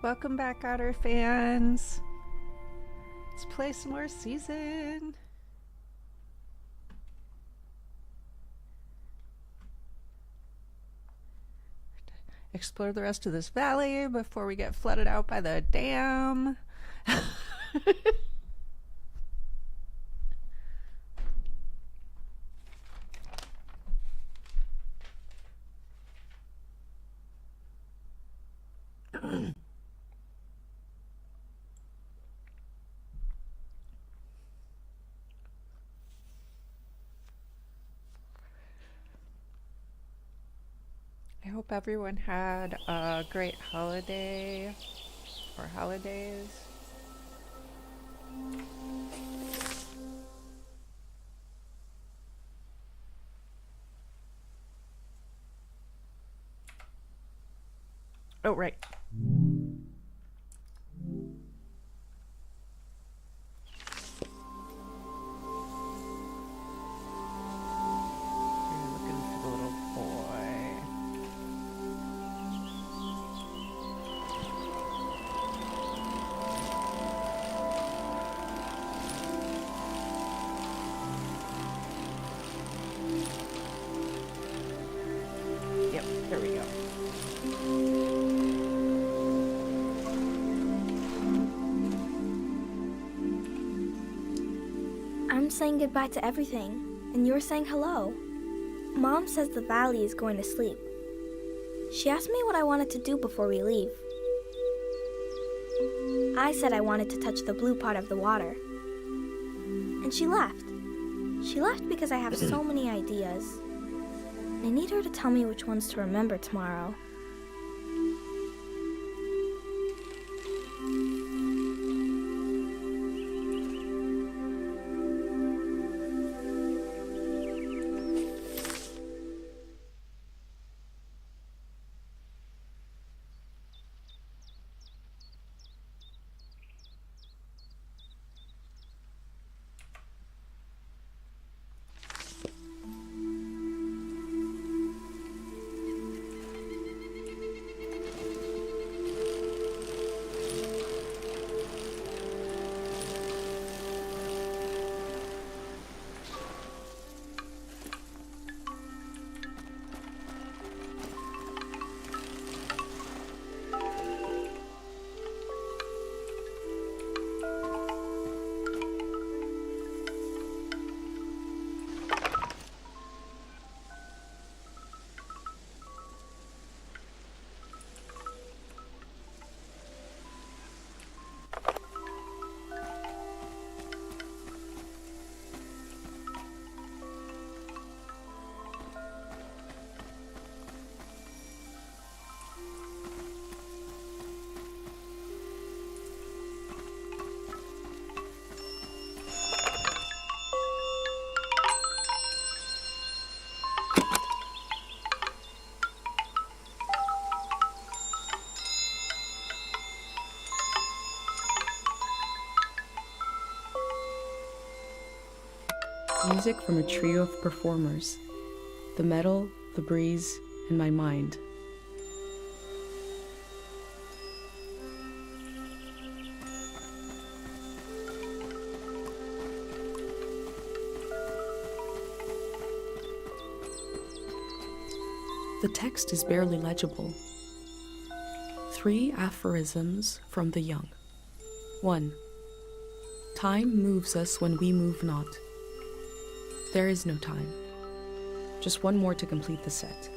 Welcome back, Otterfans. Let's play some more season. Explore the rest of this valley before we get flooded out by the dam. I hope everyone had a great holiday or holidays. Oh, right. You're looking for the little boy. Yep, there we go. I'm saying goodbye to everything, and you're saying hello. Mom says the valley is going to sleep. She asked me what I wanted to do before we leave. I said I wanted to touch the blue part of the water. And she laughed. She laughed because I have so many ideas. I need her to tell me which ones to remember tomorrow. Music from a trio of performers, the metal, the breeze, and my mind. The text is barely legible. 3 aphorisms from the young. 1. Time moves us when we move not. There is no time. Just one more to complete the set.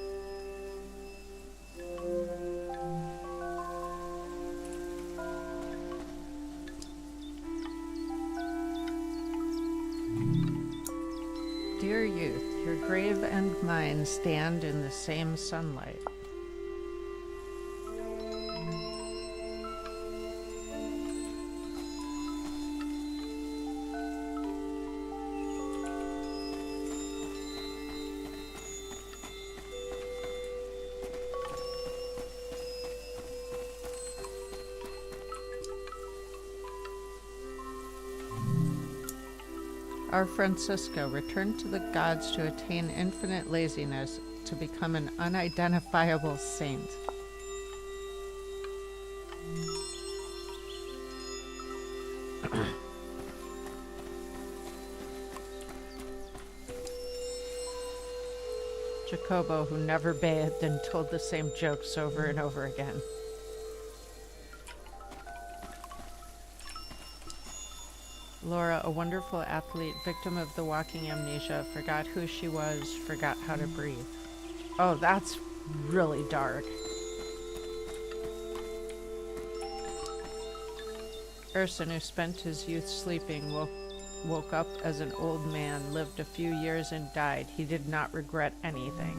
Dear youth, your grave and mine stand in the same sunlight. Our Francisco returned to the gods to attain infinite laziness to become an unidentifiable saint. hobo who never bathed and told the same jokes over and over again. Laura, a wonderful athlete, victim of the walking amnesia, forgot who she was, forgot how to breathe. Oh, that's really dark. Urson, who spent his youth sleeping, woke up as an old man, lived a few years and died. He did not regret anything.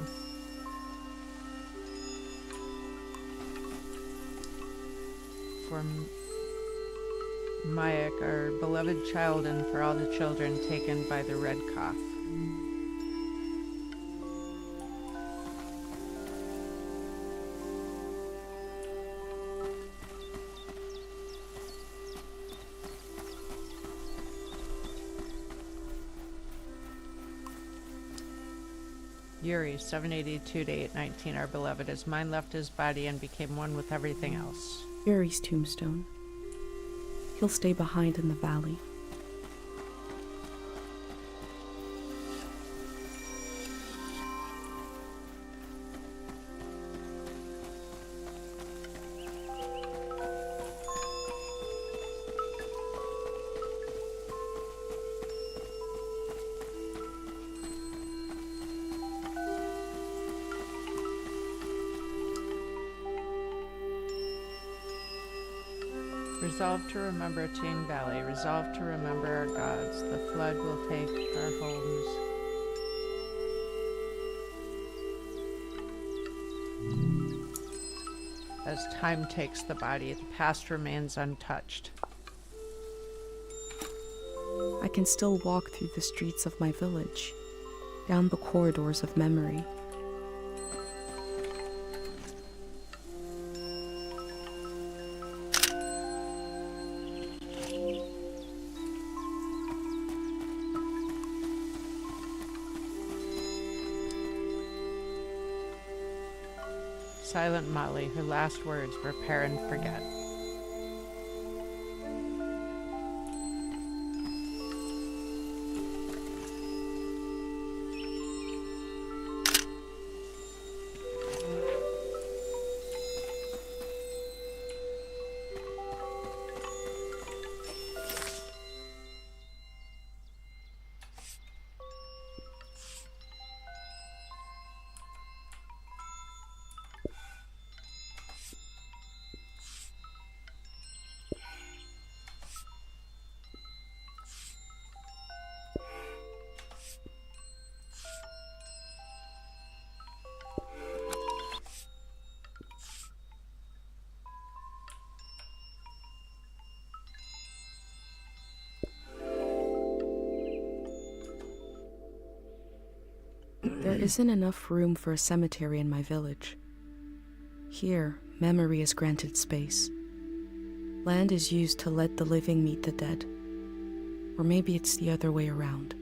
For Mayak, our beloved child, and for all the children taken by the red cough. Yuri, 782 to 819, our beloved, his mind left his body and became one with everything else. Yuri's tombstone. He'll stay behind in the valley. Resolve to remember Ting Valley. Resolve to remember our gods. The flood will take our homes. As time takes the body, the past remains untouched. I can still walk through the streets of my village, down the corridors of memory. Silent Molly, her last words, repair and forget. There isn't enough room for a cemetery in my village. Here, memory is granted space. Land is used to let the living meet the dead. Or maybe it's the other way around.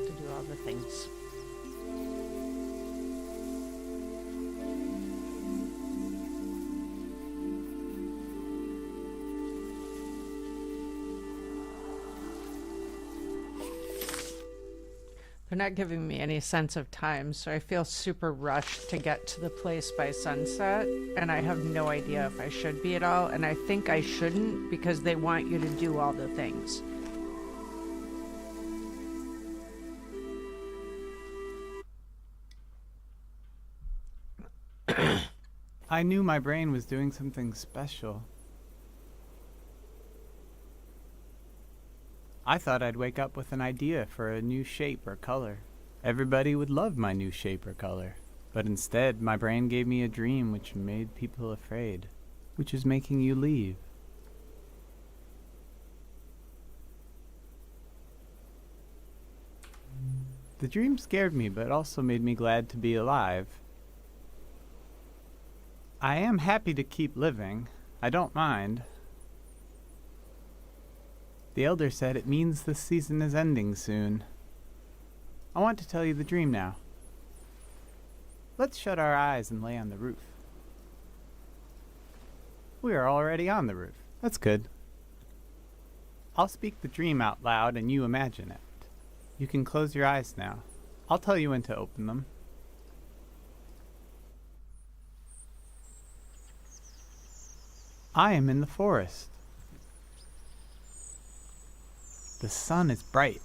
to do all the things. They're not giving me any sense of time, so I feel super rushed to get to the place by sunset, and I have no idea if I should be at all, and I think I shouldn't because they want you to do all the things. I knew my brain was doing something special. I thought I'd wake up with an idea for a new shape or color. Everybody would love my new shape or color. But instead, my brain gave me a dream which made people afraid, which is making you leave. The dream scared me, but also made me glad to be alive. I am happy to keep living. I don't mind. The elder said it means the season is ending soon. I want to tell you the dream now. Let's shut our eyes and lay on the roof. We are already on the roof. That's good. I'll speak the dream out loud and you imagine it. You can close your eyes now. I'll tell you when to open them. I am in the forest. The sun is bright.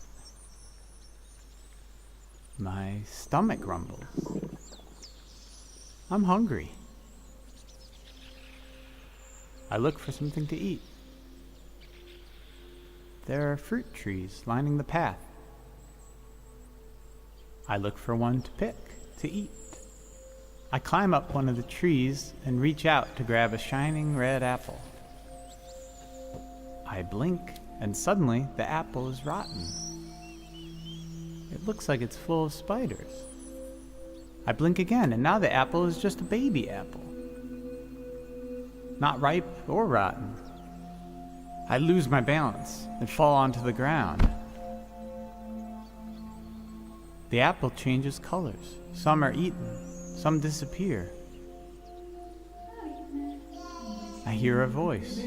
My stomach rumbles. I'm hungry. I look for something to eat. There are fruit trees lining the path. I look for one to pick, to eat. I climb up one of the trees and reach out to grab a shining red apple. I blink, and suddenly the apple is rotten. It looks like it's full of spiders. I blink again, and now the apple is just a baby apple. Not ripe or rotten. I lose my balance and fall onto the ground. The apple changes colors. Some are eaten, some disappear. I hear a voice.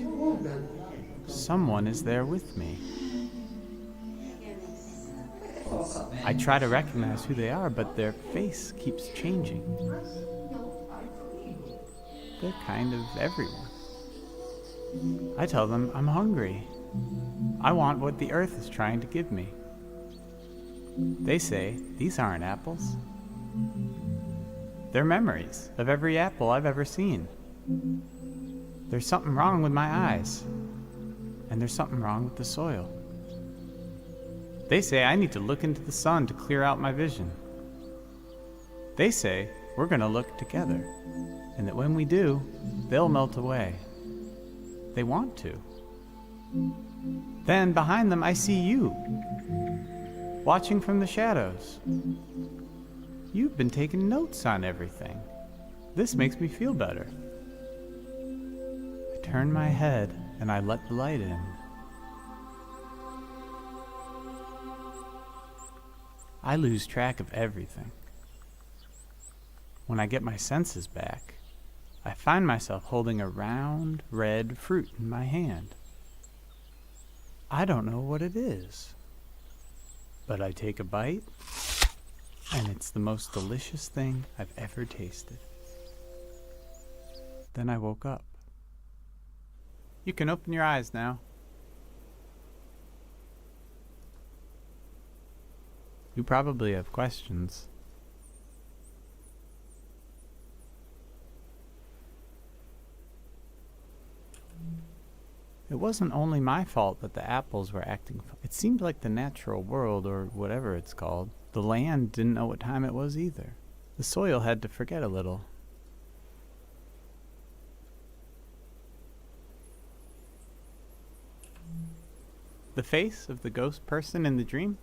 Someone is there with me. I try to recognize who they are, but their face keeps changing. They're kind of everyone. I tell them I'm hungry. I want what the earth is trying to give me. They say, these aren't apples. They're memories of every apple I've ever seen. There's something wrong with my eyes. And there's something wrong with the soil. They say I need to look into the sun to clear out my vision. They say we're going to look together, and that when we do, they'll melt away. They want to. Then behind them I see you, watching from the shadows. You've been taking notes on everything. This makes me feel better. I turn my head and I let the light in. I lose track of everything. When I get my senses back, I find myself holding a round, red fruit in my hand. I don't know what it is, but I take a bite, and it's the most delicious thing I've ever tasted. Then I woke up. You can open your eyes now. You probably have questions. It wasn't only my fault that the apples were acting funny. It seemed like the natural world, or whatever it's called, the land didn't know what time it was either. The soil had to forget a little. The face of the ghost person in the dream?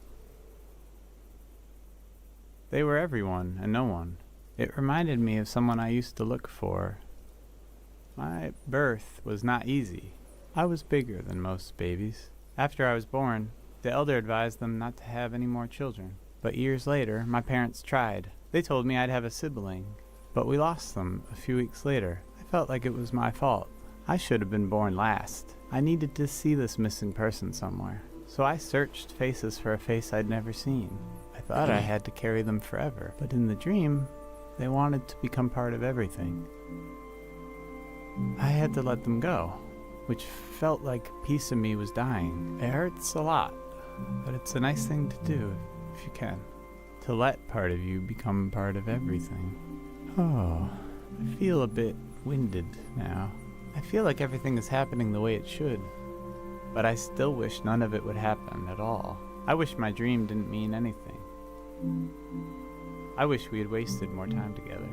They were everyone and no one. It reminded me of someone I used to look for. My birth was not easy. I was bigger than most babies. After I was born, the elder advised them not to have any more children. But years later, my parents tried. They told me I'd have a sibling, but we lost them a few weeks later. I felt like it was my fault. I should have been born last. I needed to see this missing person somewhere. So I searched faces for a face I'd never seen. I thought I had to carry them forever, but in the dream, they wanted to become part of everything. I had to let them go, which felt like a piece of me was dying. It hurts a lot, but it's a nice thing to do if you can. To let part of you become part of everything. Oh, I feel a bit winded now. I feel like everything is happening the way it should, but I still wish none of it would happen at all. I wish my dream didn't mean anything. I wish we had wasted more time together.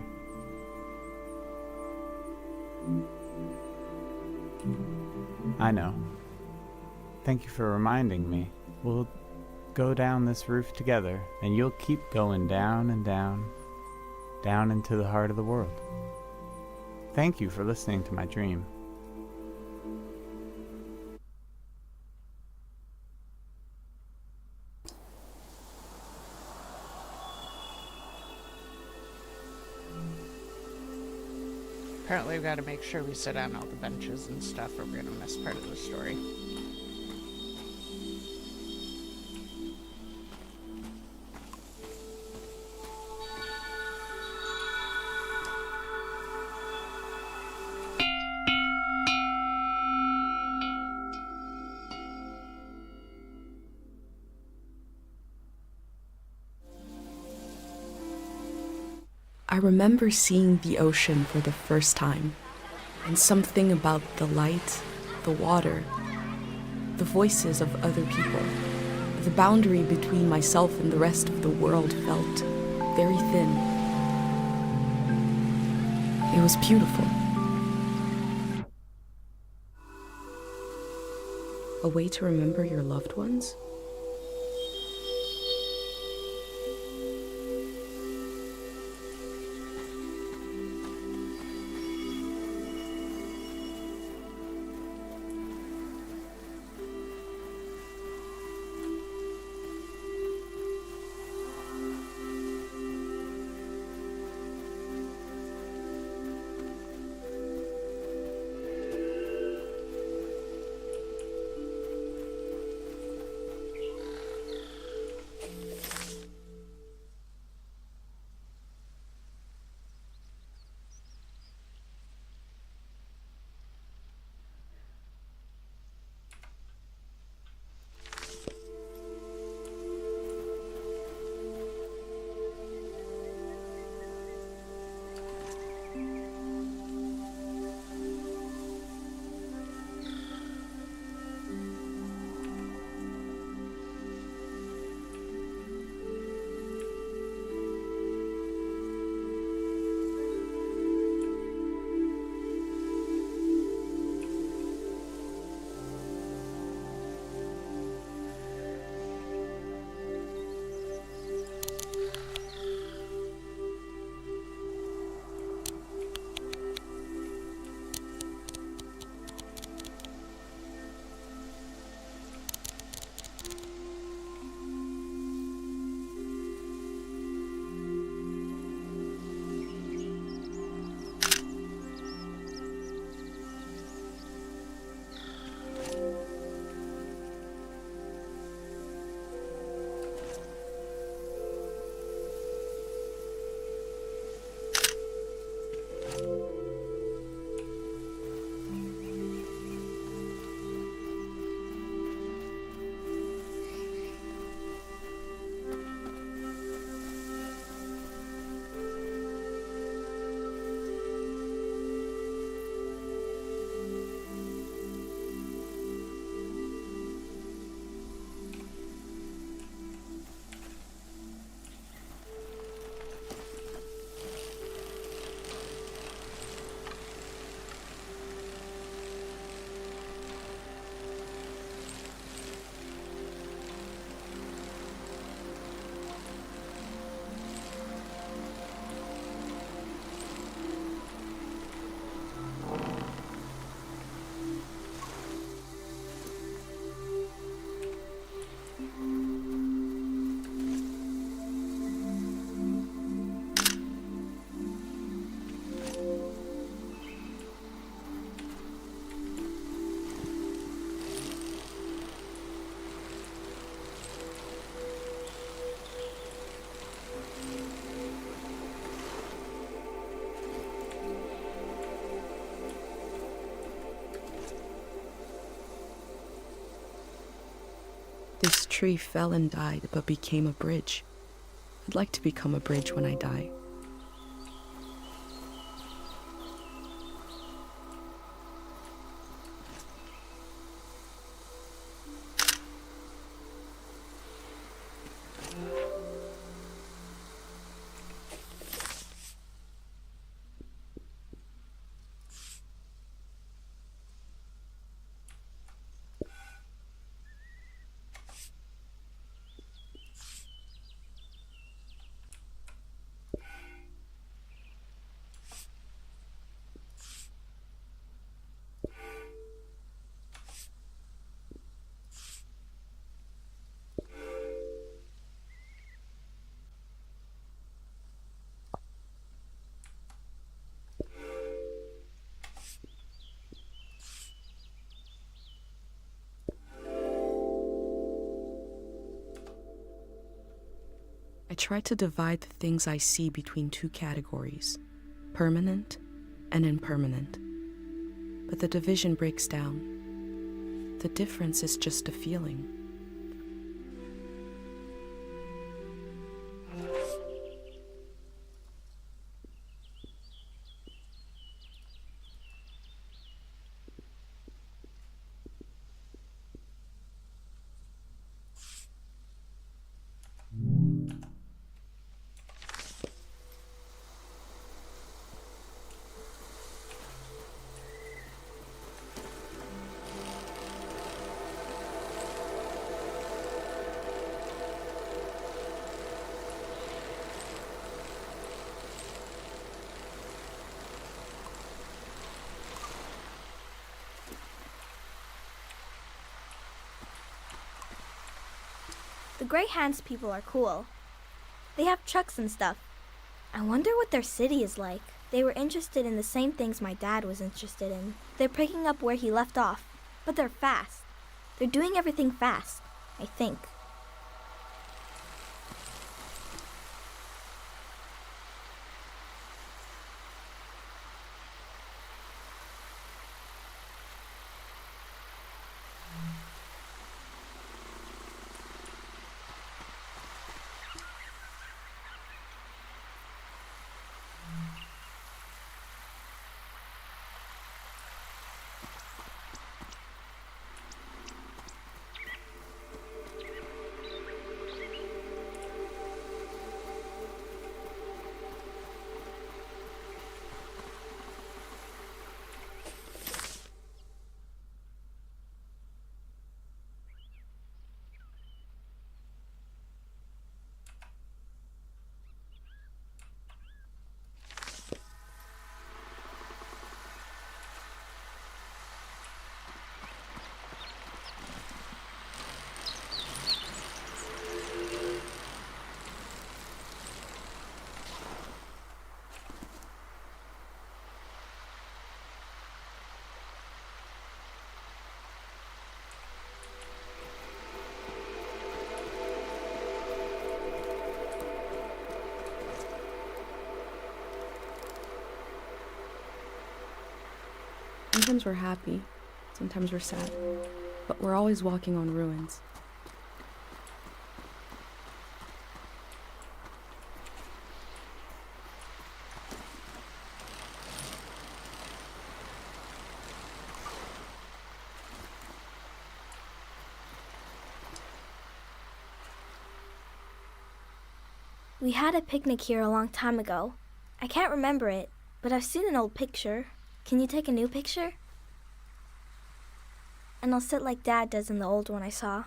I know. Thank you for reminding me. We'll go down this roof together, and you'll keep going down and down, down into the heart of the world. Thank you for listening to my dream. Apparently we've got to make sure we sit on all the benches and stuff or we're going to miss part of the story. I remember seeing the ocean for the first time, and something about the light, the water, the voices of other people, the boundary between myself and the rest of the world felt very thin. It was beautiful. A way to remember your loved ones? tree fell and died, but became a bridge. I'd like to become a bridge when I die. I try to divide the things I see between two categories, permanent and impermanent. But the division breaks down. The difference is just a feeling. The Grey Hands people are cool. They have trucks and stuff. I wonder what their city is like. They were interested in the same things my dad was interested in. They're picking up where he left off, but they're fast. They're doing everything fast, I think. Sometimes we're happy, sometimes we're sad, but we're always walking on ruins. We had a picnic here a long time ago. I can't remember it, but I've seen an old picture. Can you take a new picture? And I'll sit like Dad does in the old one I saw.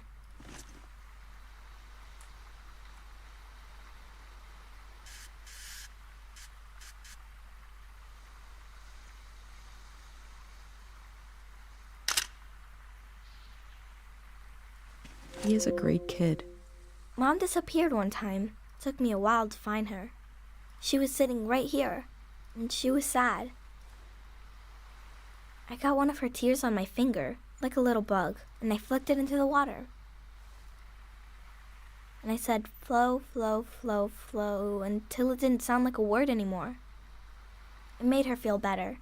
He is a great kid. Mom disappeared one time. It took me a while to find her. She was sitting right here, and she was sad. I got one of her tears on my finger, like a little bug, and I flicked it into the water. And I said, flow, flow, flow, flow, until it didn't sound like a word anymore. It made her feel better.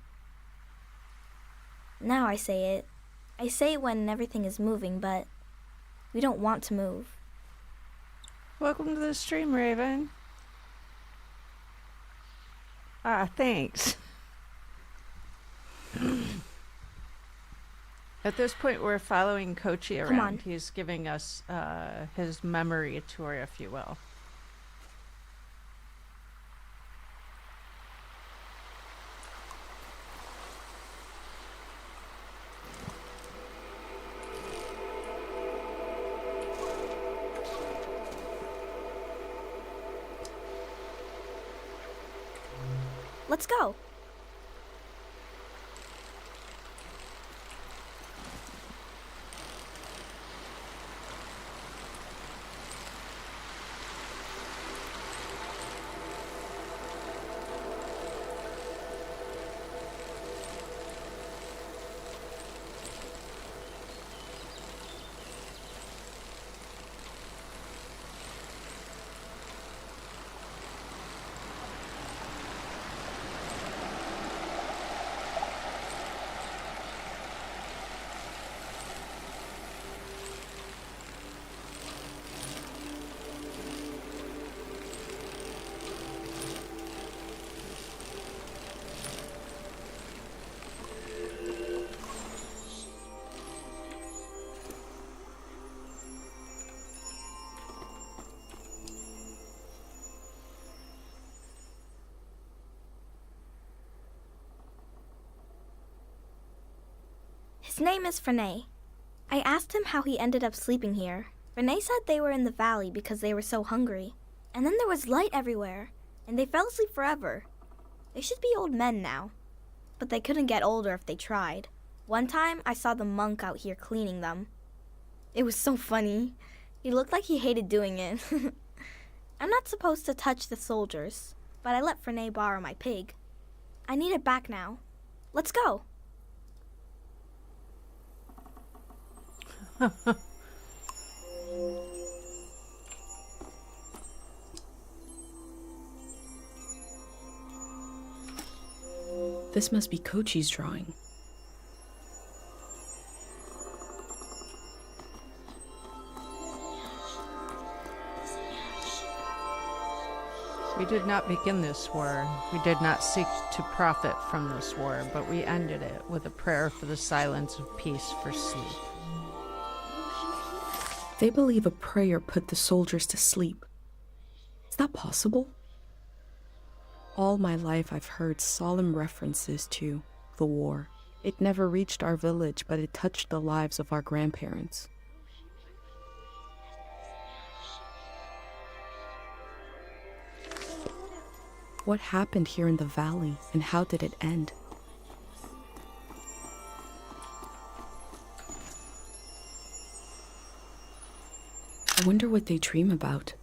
Now I say it. I say it when everything is moving, but we don't want to move. Welcome to the stream, Raven. Ah, thanks. At this point, we're following Kochi Come on. around. He's giving us his memory tour, if you will. Let's go. His name is Frenay. I asked him how he ended up sleeping here. Frenay said they were in the valley because they were so hungry. And then there was light everywhere, and they fell asleep forever. They should be old men now. But they couldn't get older if they tried. One time, I saw the monk out here cleaning them. It was so funny. He looked like he hated doing it. I'm not supposed to touch the soldiers, but I let Frenay borrow my pig. I need it back now. Let's go. This must be Kochi's drawing. We did not begin this war. We did not seek to profit from this war, but we ended it with a prayer for the silence of peace for sleep. They believe a prayer put the soldiers to sleep. Is that possible? All my life I've heard solemn references to the war. It never reached our village, but it touched the lives of our grandparents. What happened here in the valley, and how did it end? I wonder what they dream about.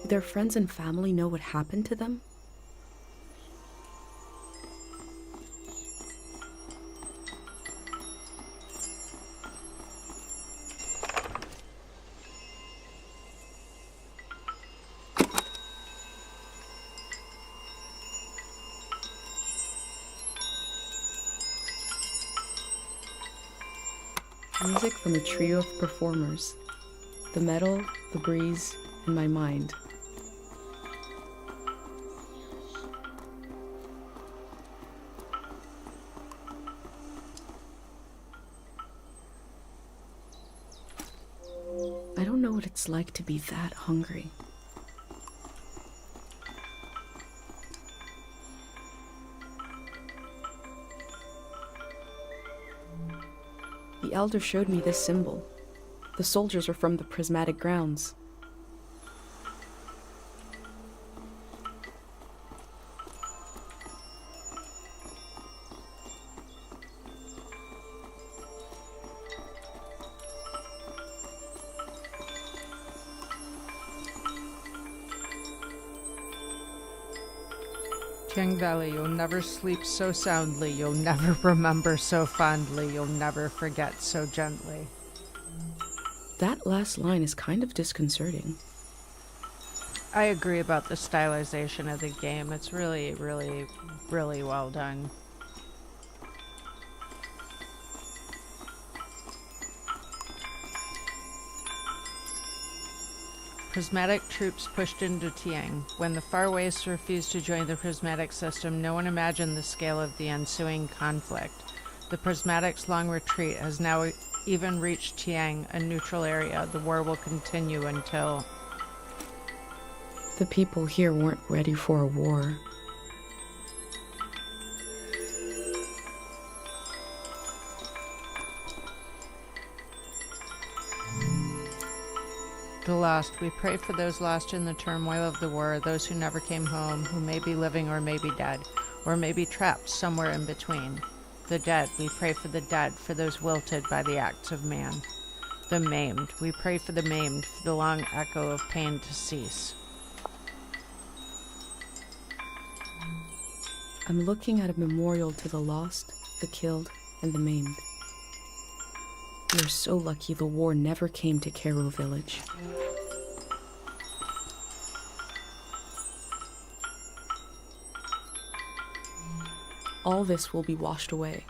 Their friends and family know what happened to them? Music from a trio of performers. The metal, the breeze, and my mind. I don't know what it's like to be that hungry. The elder showed me this symbol. The soldiers are from the prismatic grounds. King Valley, you'll never sleep so soundly, you'll never remember so fondly, you'll never forget so gently. That last line is kind of disconcerting. I agree about the stylization of the game. It's really, really, really well done. Prismatic troops pushed into Tiang. When the Far West refused to join the Prismatic system, no one imagined the scale of the ensuing conflict. The Prismatic's long retreat has now even reached Tiang, a neutral area. The war will continue until... The people here weren't ready for a war. The lost. We pray for those lost in the turmoil of the war, those who never came home, who may be living or may be dead, or may be trapped somewhere in between. The dead. We pray for the dead, for those wilted by the acts of man. The maimed. We pray for the maimed, for the long echo of pain to cease. I'm looking at a memorial to the lost, the killed, and the maimed. We are so lucky the war never came to Cairo village. All this will be washed away.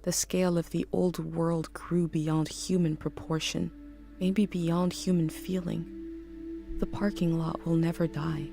The scale of the old world grew beyond human proportion, maybe beyond human feeling. The parking lot will never die.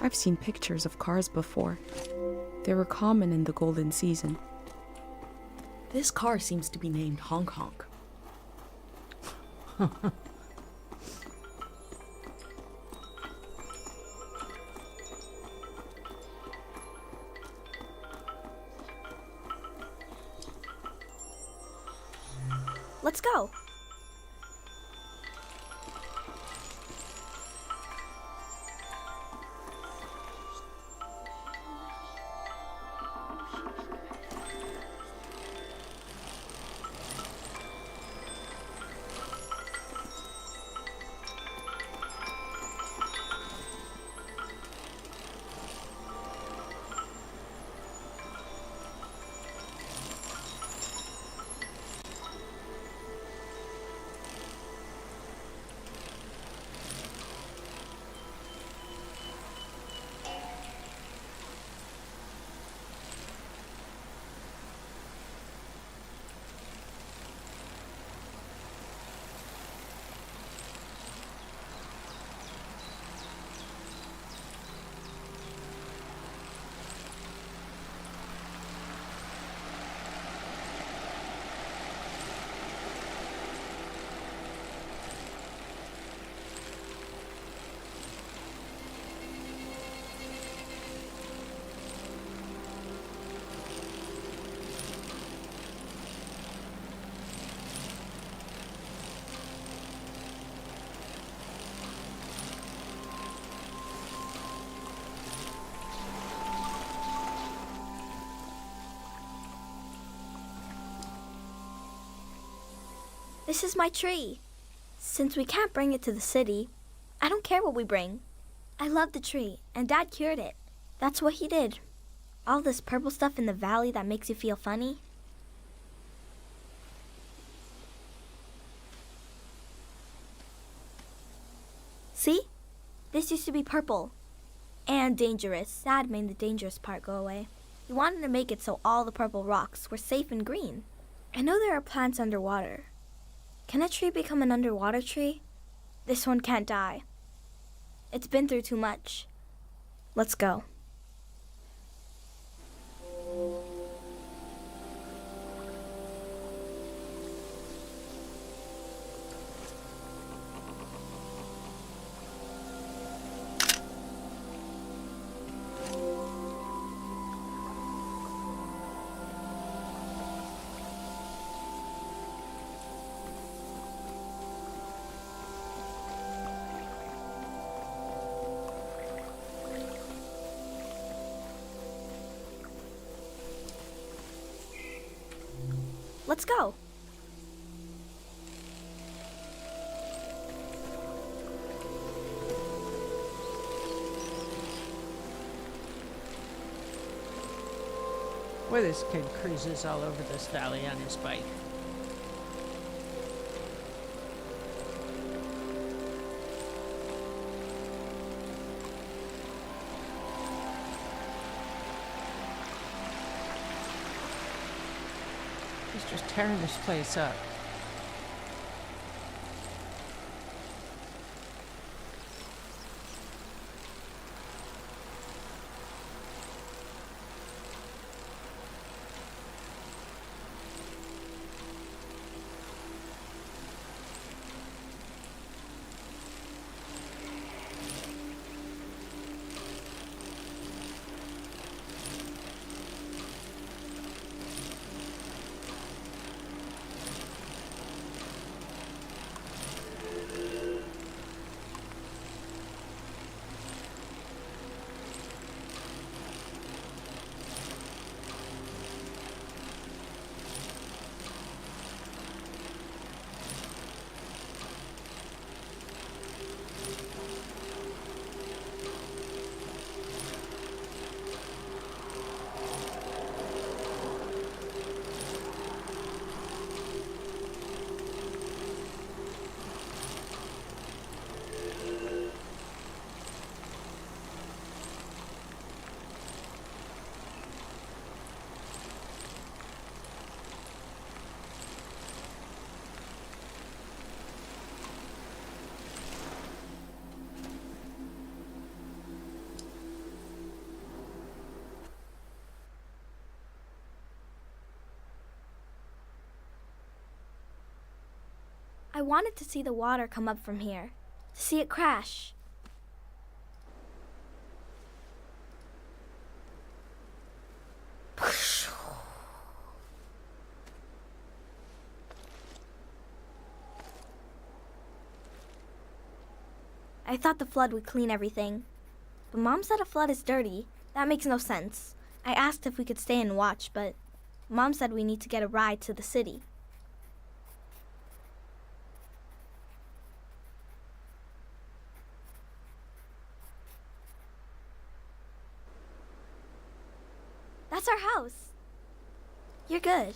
I've seen pictures of cars before. They were common in the golden season. This car seems to be named Honk Honk. Let's go. This is my tree. Since we can't bring it to the city, I don't care what we bring. I love the tree, and Dad cured it. That's what he did. All this purple stuff in the valley that makes you feel funny. See? This used to be purple. And dangerous. Dad made the dangerous part go away. He wanted to make it so all the purple rocks were safe and green. I know there are plants underwater. Can a tree become an underwater tree? This one can't die. It's been through too much. Let's go. Let's go. Boy, this kid cruises all over this valley on his bike. He's just tearing this place up. I wanted to see the water come up from here, to see it crash. I thought the flood would clean everything. But Mom said a flood is dirty. That makes no sense. I asked if we could stay and watch, but Mom said we need to get a ride to the city. That's our house. You're good.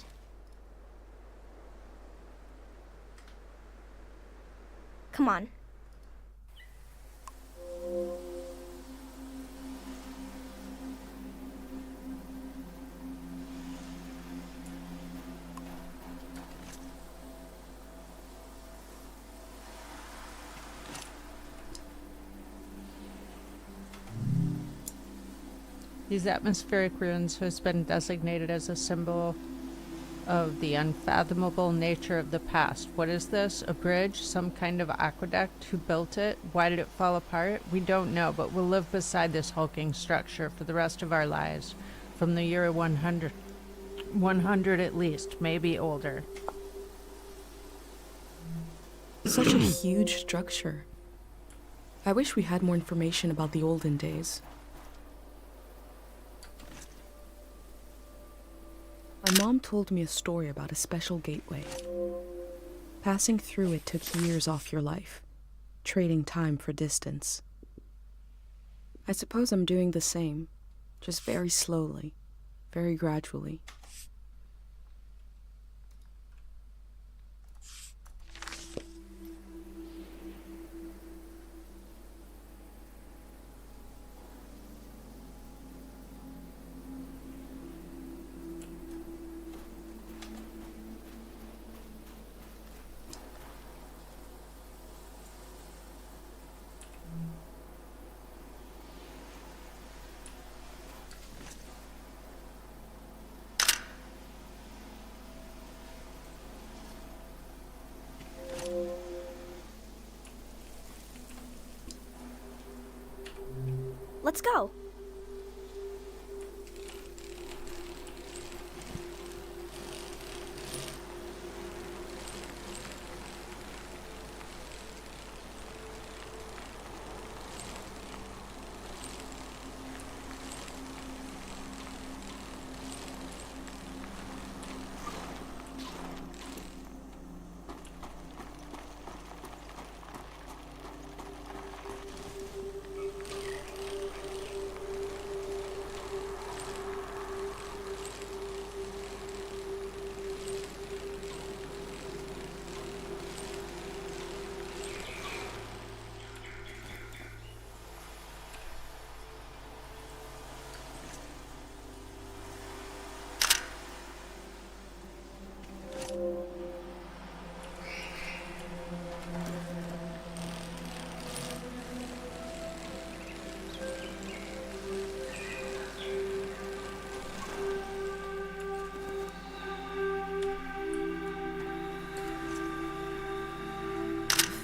Come on. These atmospheric ruins has been designated as a symbol of the unfathomable nature of the past. What is this? A bridge? Some kind of aqueduct? Who built it? Why did it fall apart? We don't know, but we'll live beside this hulking structure for the rest of our lives. From the year 100. 100 at least, maybe older. Such a huge structure. I wish we had more information about the olden days. My mom told me a story about a special gateway. Passing through it took years off your life, trading time for distance. I suppose I'm doing the same, just very slowly, very gradually. Let's go.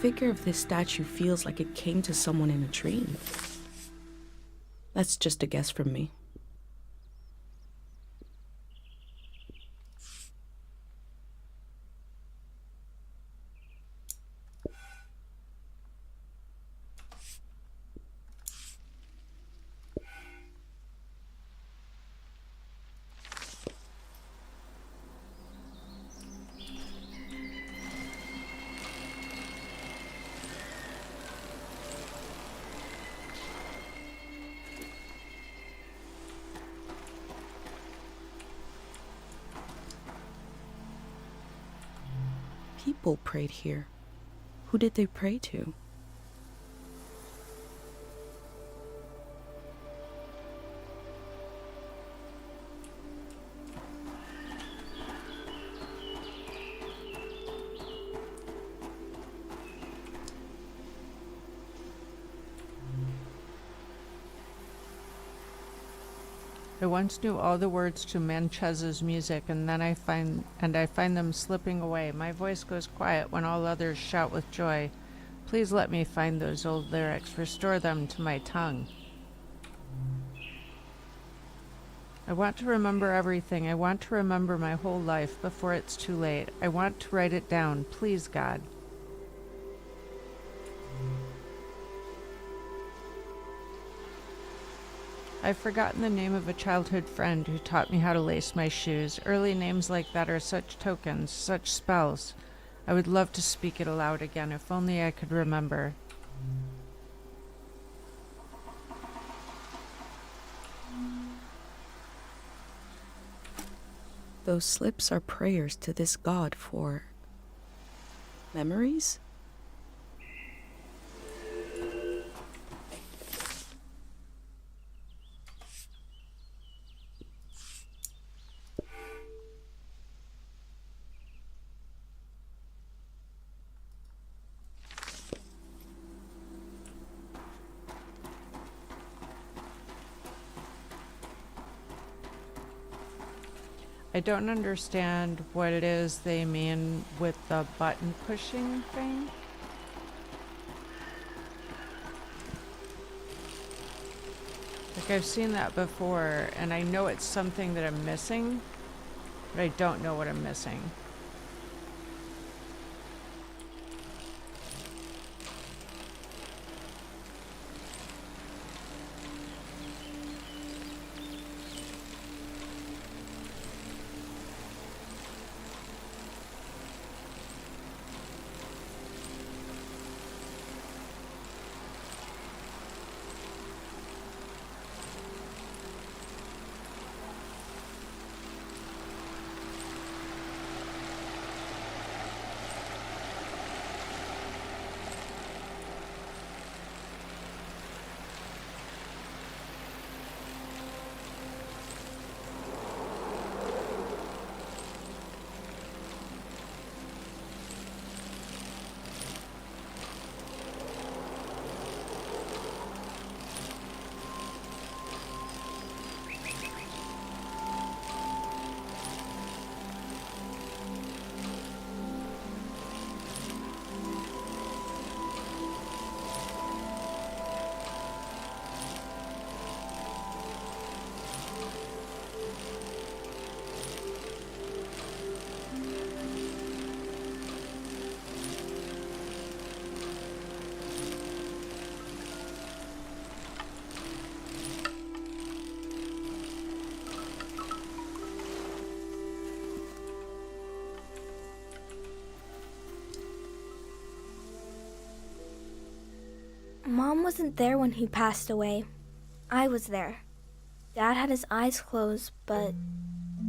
The figure of this statue feels like it came to someone in a dream. That's just a guess from me. People prayed here. Who did they pray to? I once knew all the words to Manchez's music, and then I find them slipping away. My voice goes quiet when all others shout with joy. Please let me find those old lyrics, restore them to my tongue. I want to remember everything. I want to remember my whole life before it's too late. I want to write it down. Please, God. I've forgotten the name of a childhood friend who taught me how to lace my shoes. Early names like that are such tokens, such spells. I would love to speak it aloud again, if only I could remember. Those slips are prayers to this god for memories? I don't understand what it is they mean with the button pushing thing. Like, I've seen that before, and I know it's something that I'm missing, but I don't know what I'm missing. Mom wasn't there when he passed away. I was there. Dad had his eyes closed, but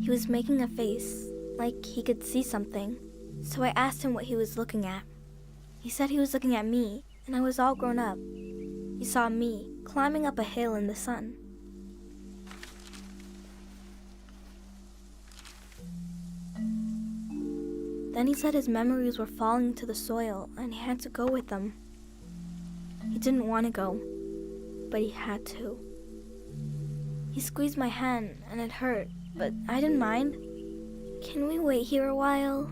he was making a face, like he could see something. So I asked him what he was looking at. He said he was looking at me, and I was all grown up. He saw me climbing up a hill in the sun. Then he said his memories were falling to the soil, and he had to go with them. He didn't want to go, but he had to. He squeezed my hand, and it hurt, but I didn't mind. Can we wait here a while?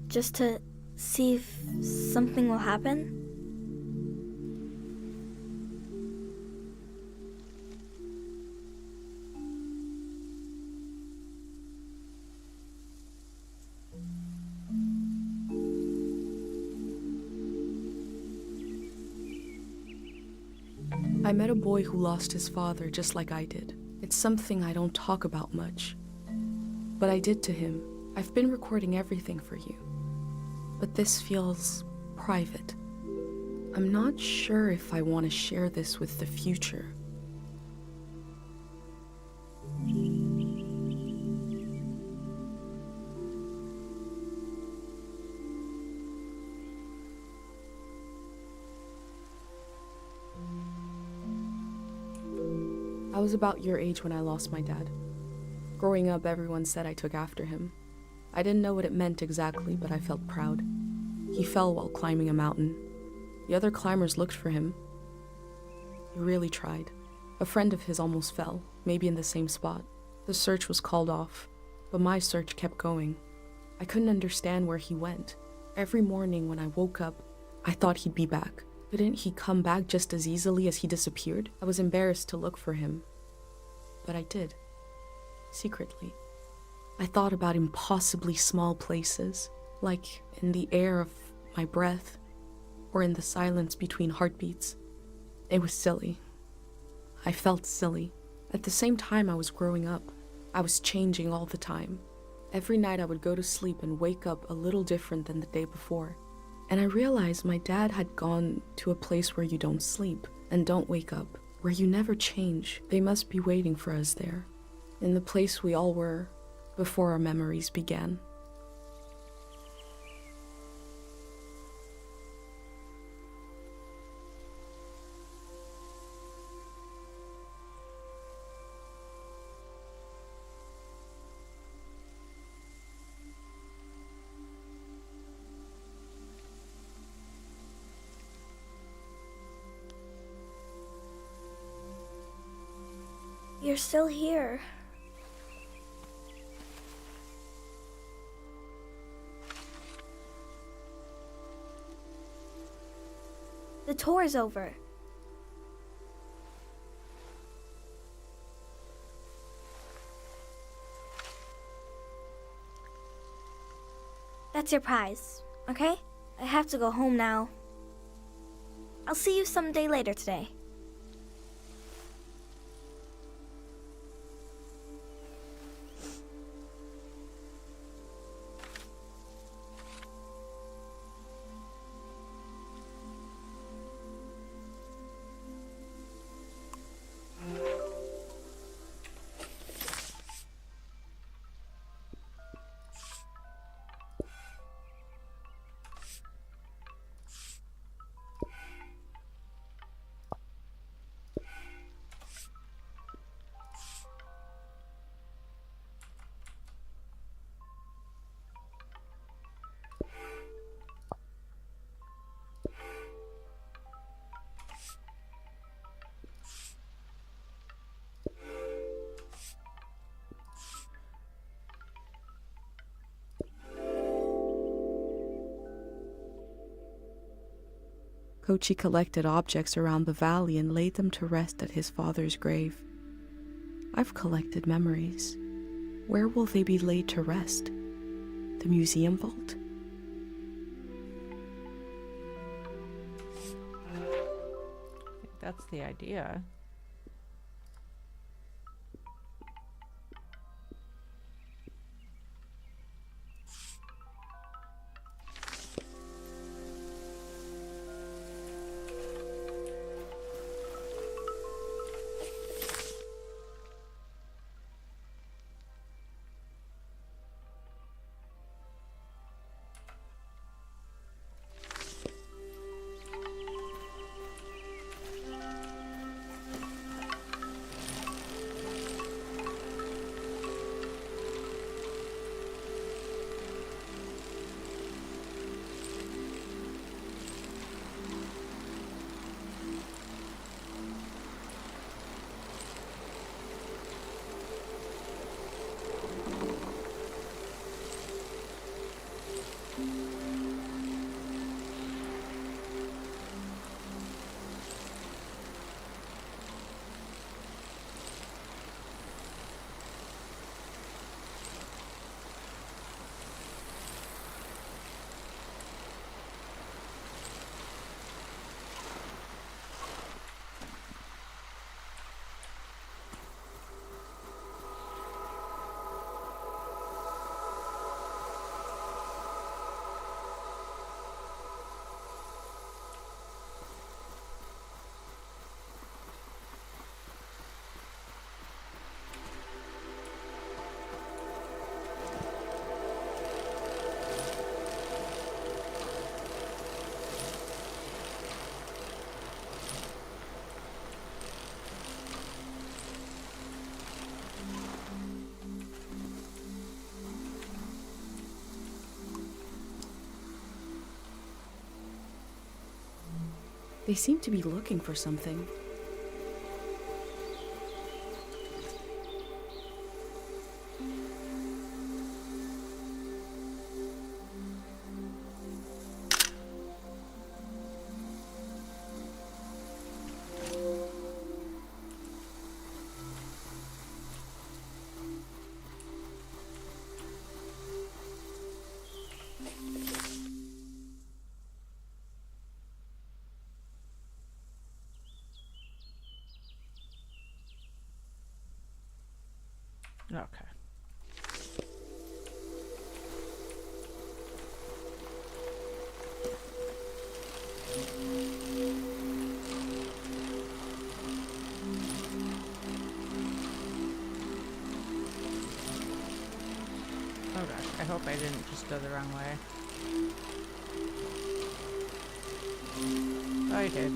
Just to see if something will happen? I met a boy who lost his father just like I did. It's something I don't talk about much. But I did to him. I've been recording everything for you. But this feels private. I'm not sure if I want to share this with the future. I was about your age when I lost my dad. Growing up, everyone said I took after him. I didn't know what it meant exactly, but I felt proud. He fell while climbing a mountain. The other climbers looked for him. He really tried. A friend of his almost fell, maybe in the same spot. The search was called off, but my search kept going. I couldn't understand where he went. Every morning when I woke up, I thought he'd be back. Couldn't he come back just as easily as he disappeared? I was embarrassed to look for him, but I did. Secretly. I thought about impossibly small places, like in the air of my breath, or in the silence between heartbeats. It was silly. I felt silly. At the same time I was growing up, I was changing all the time. Every night I would go to sleep and wake up a little different than the day before. And I realized my dad had gone to a place where you don't sleep and don't wake up, where you never change. They must be waiting for us there, in the place we all were before our memories began. You're still here. The tour's over. That's your prize, okay? I have to go home now. I'll see you someday later today. Kochi collected objects around the valley and laid them to rest at his father's grave. I've collected memories. Where will they be laid to rest? The museum vault? I think that's the idea. They seem to be looking for something. Okay. Oh gosh, I hope I didn't just go the wrong way. Oh, I did.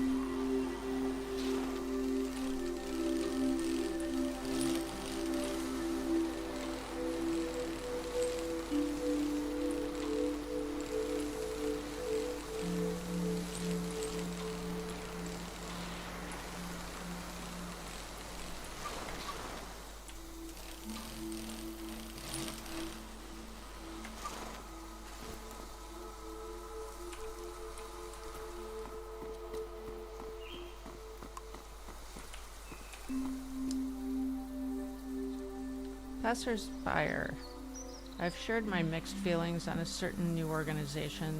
Passer's Fire. I've shared my mixed feelings on a certain new organization.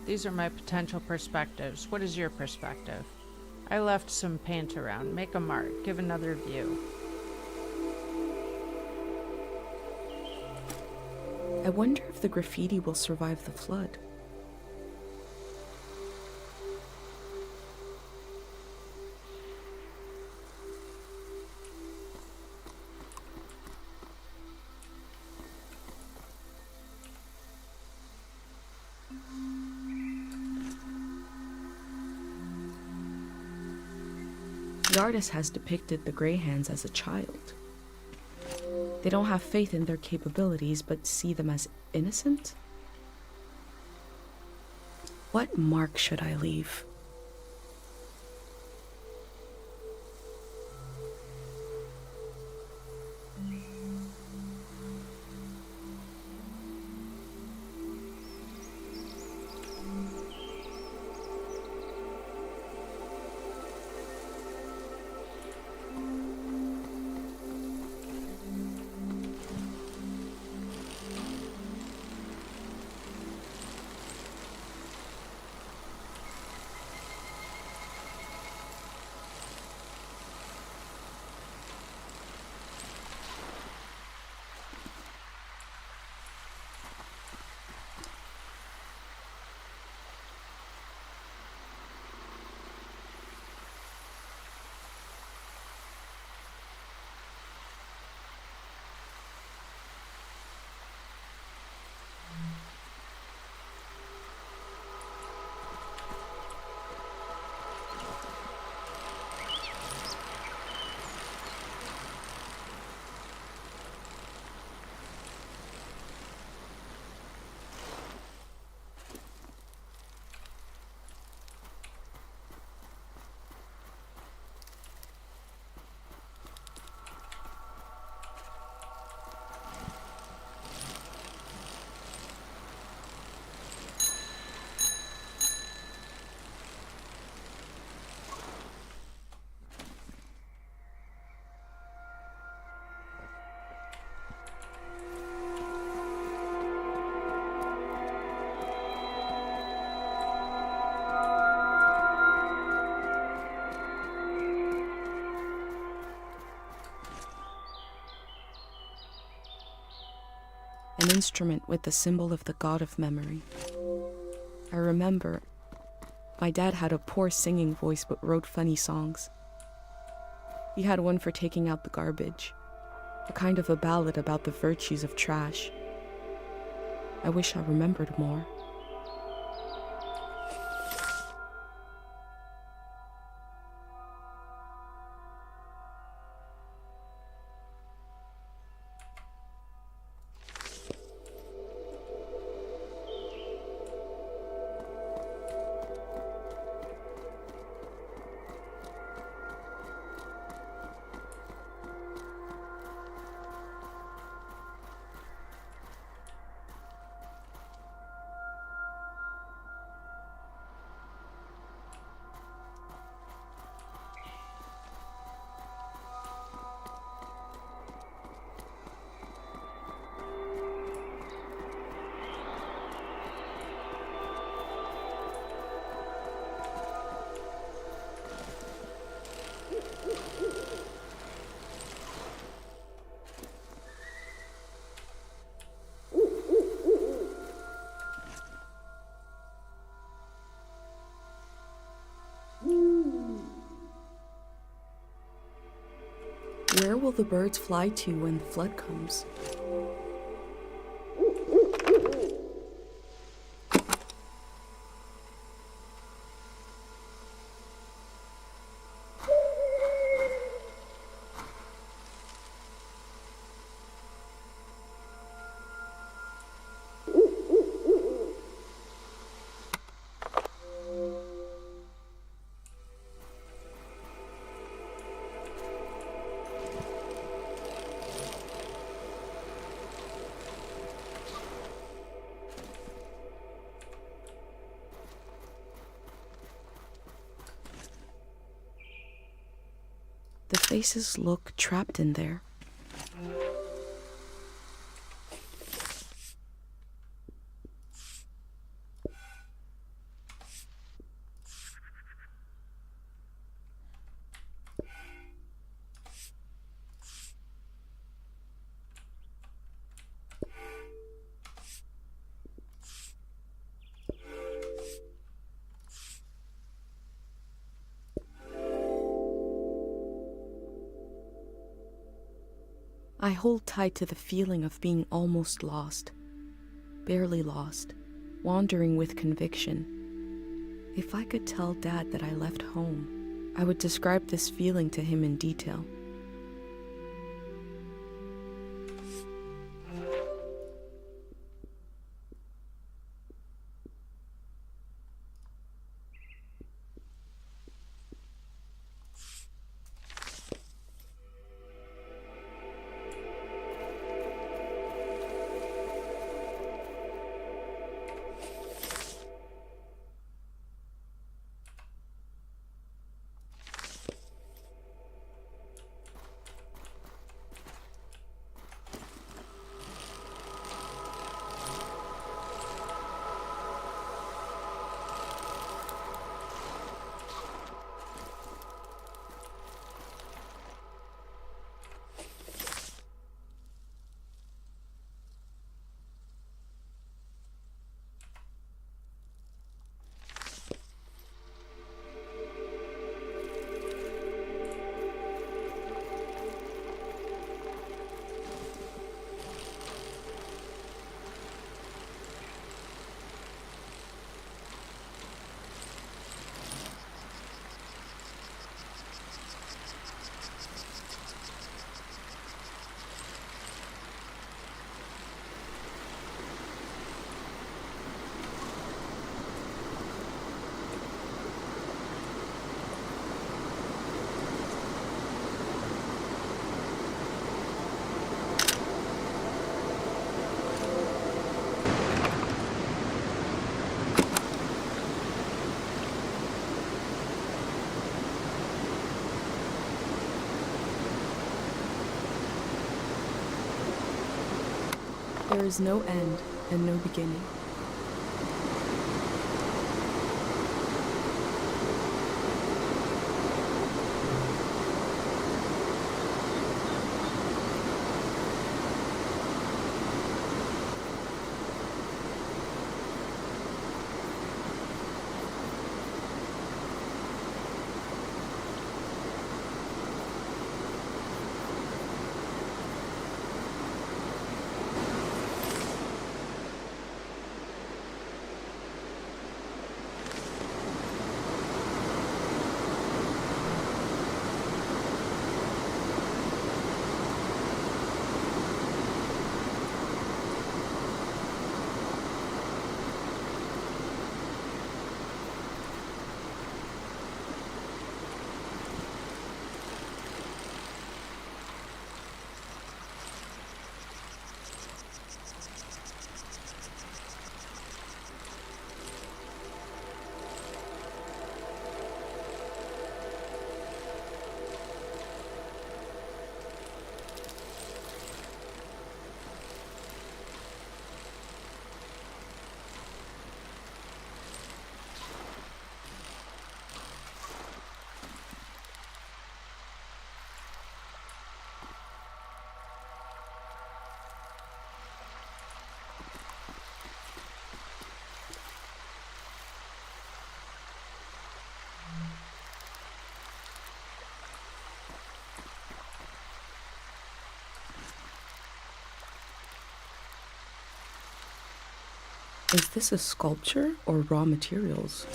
These are my potential perspectives. What is your perspective? I left some paint around. Make a mark. Give another view. I wonder if the graffiti will survive the flood. The artist has depicted the Greyhands as a child. They don't have faith in their capabilities, but see them as innocent? What mark should I leave? An instrument with the symbol of the god of memory. I remember my dad had a poor singing voice but wrote funny songs. He had one for taking out the garbage, a kind of a ballad about the virtues of trash. I wish I remembered more. Where will the birds fly to when the flood comes? The faces look trapped in there. I hold tight to the feeling of being almost lost, barely lost, wandering with conviction. If I could tell Dad that I left home, I would describe this feeling to him in detail. There is no end and no beginning. Is this a sculpture or raw materials?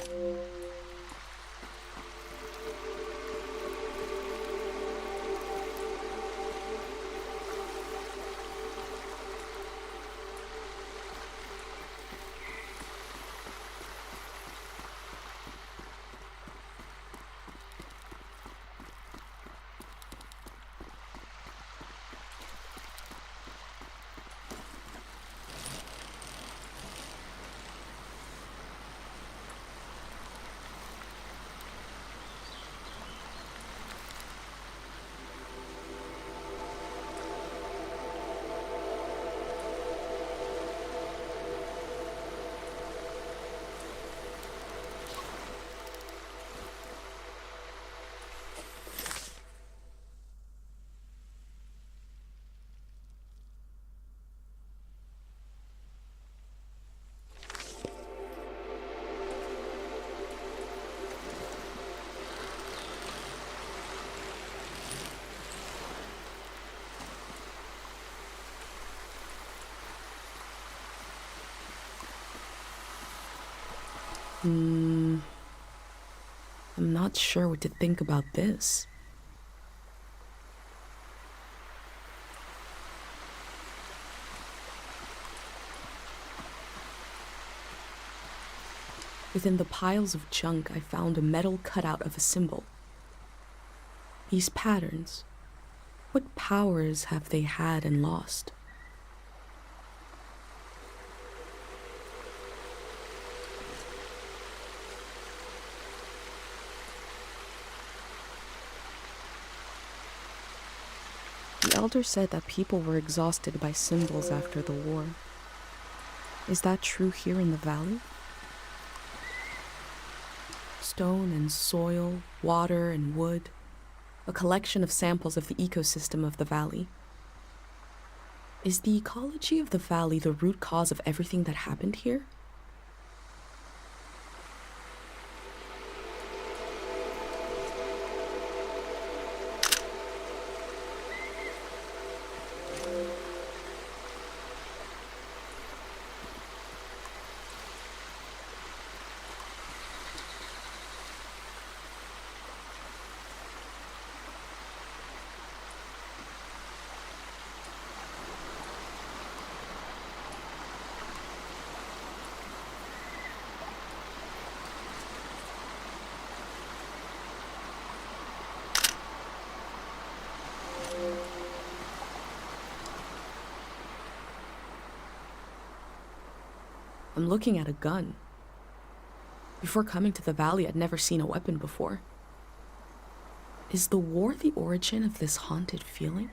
I'm not sure what to think about this. Within the piles of junk, I found a metal cutout of a symbol. These patterns, what powers have they had and lost? The elder said that people were exhausted by symbols after the war. Is that true here in the valley? Stone and soil, water and wood, a collection of samples of the ecosystem of the valley. Is the ecology of the valley the root cause of everything that happened here? I'm looking at a gun. Before coming to the valley, I'd never seen a weapon before. Is the war the origin of this haunted feeling?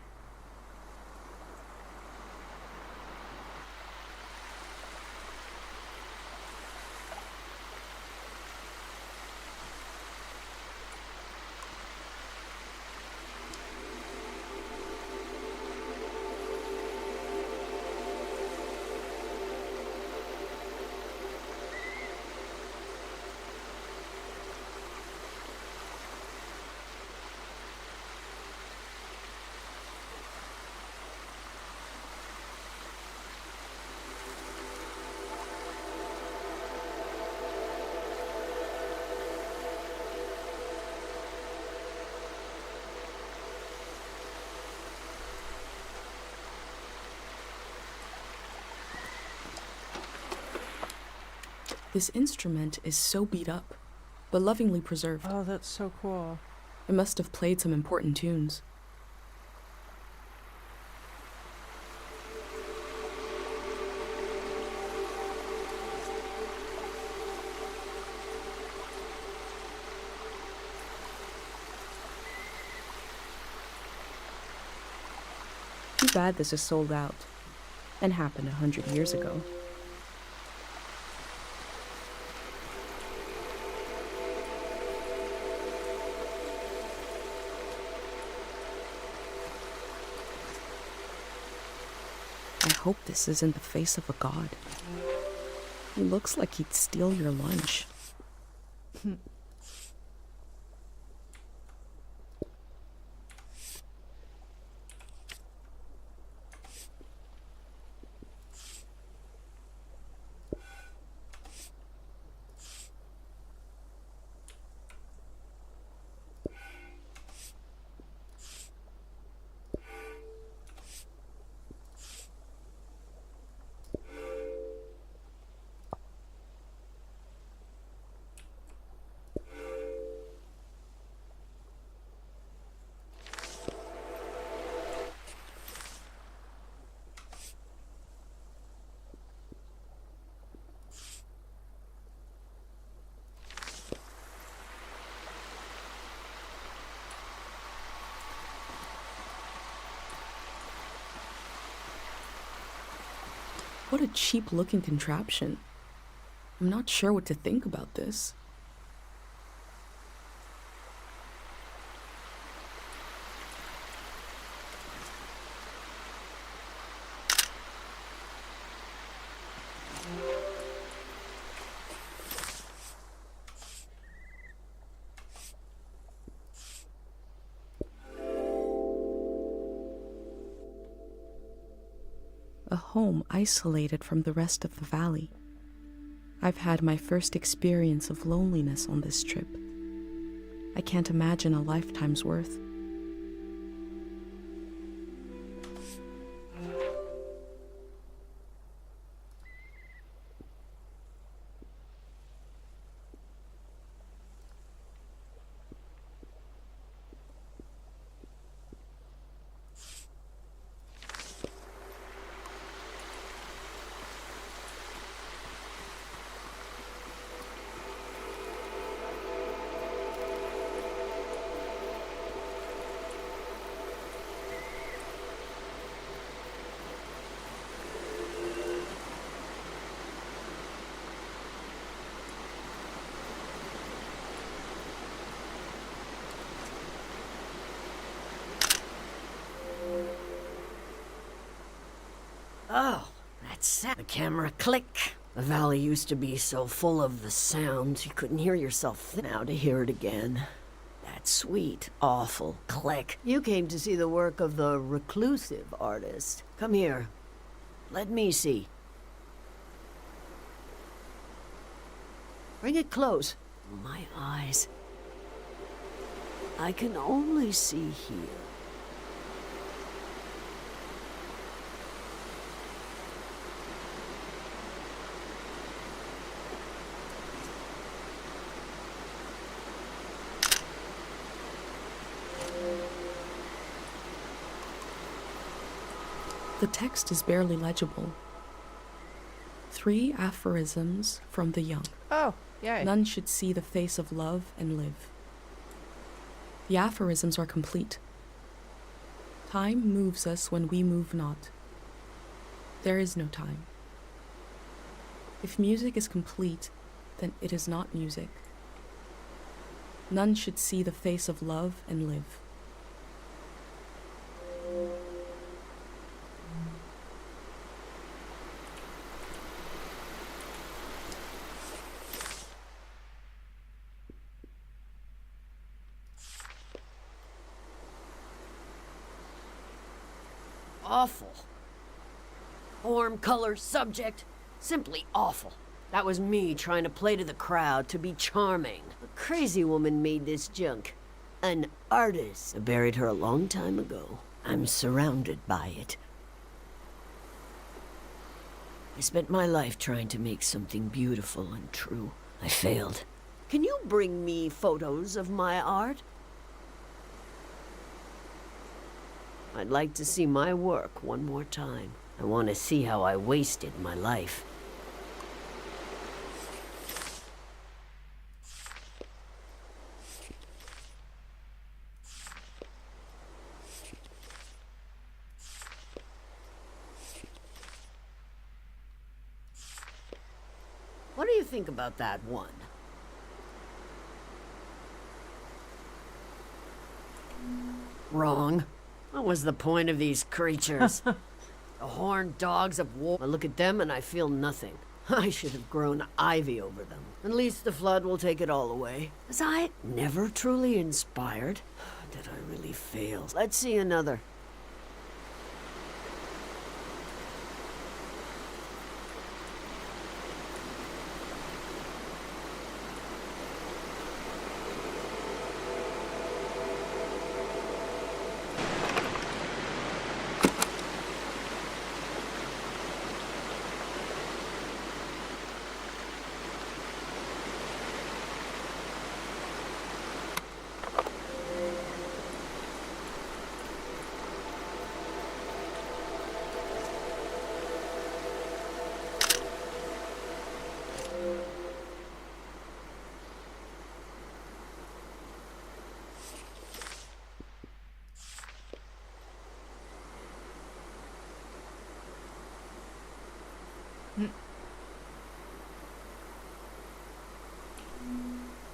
This instrument is so beat up, but lovingly preserved. Oh, that's so cool. It must have played some important tunes. Too bad this is sold out, and happened 100 years ago. I hope this isn't the face of a god. He looks like he'd steal your lunch. What a cheap-looking contraption. I'm not sure what to think about this. A home isolated from the rest of the valley. I've had my first experience of loneliness on this trip. I can't imagine a lifetime's worth. Oh, that's the camera click. The valley used to be so full of the sounds you couldn't hear yourself. Now to hear it again. That sweet, awful click. You came to see the work of the reclusive artist. Come here. Let me see. Bring it close. My eyes. I can only see here. The text is barely legible. 3 aphorisms from the young. Oh, yay. None should see the face of love and live. The aphorisms are complete. Time moves us when we move not. There is no time. If music is complete, then it is not music. None should see the face of love and live. Awful. Form, color, subject. Simply awful. That was me trying to play to the crowd, to be charming. A crazy woman made this junk. An artist. I buried her a long time ago. I'm surrounded by it. I spent my life trying to make something beautiful and true. I failed. Can you bring me photos of my art? I'd like to see my work one more time. I want to see how I wasted my life. What do you think about that one? Wrong. What was the point of these creatures? The horned dogs of war. I look at them and I feel nothing. I should have grown ivy over them. At least the flood will take it all away. Was I never truly inspired? Did I really fail? Let's see another.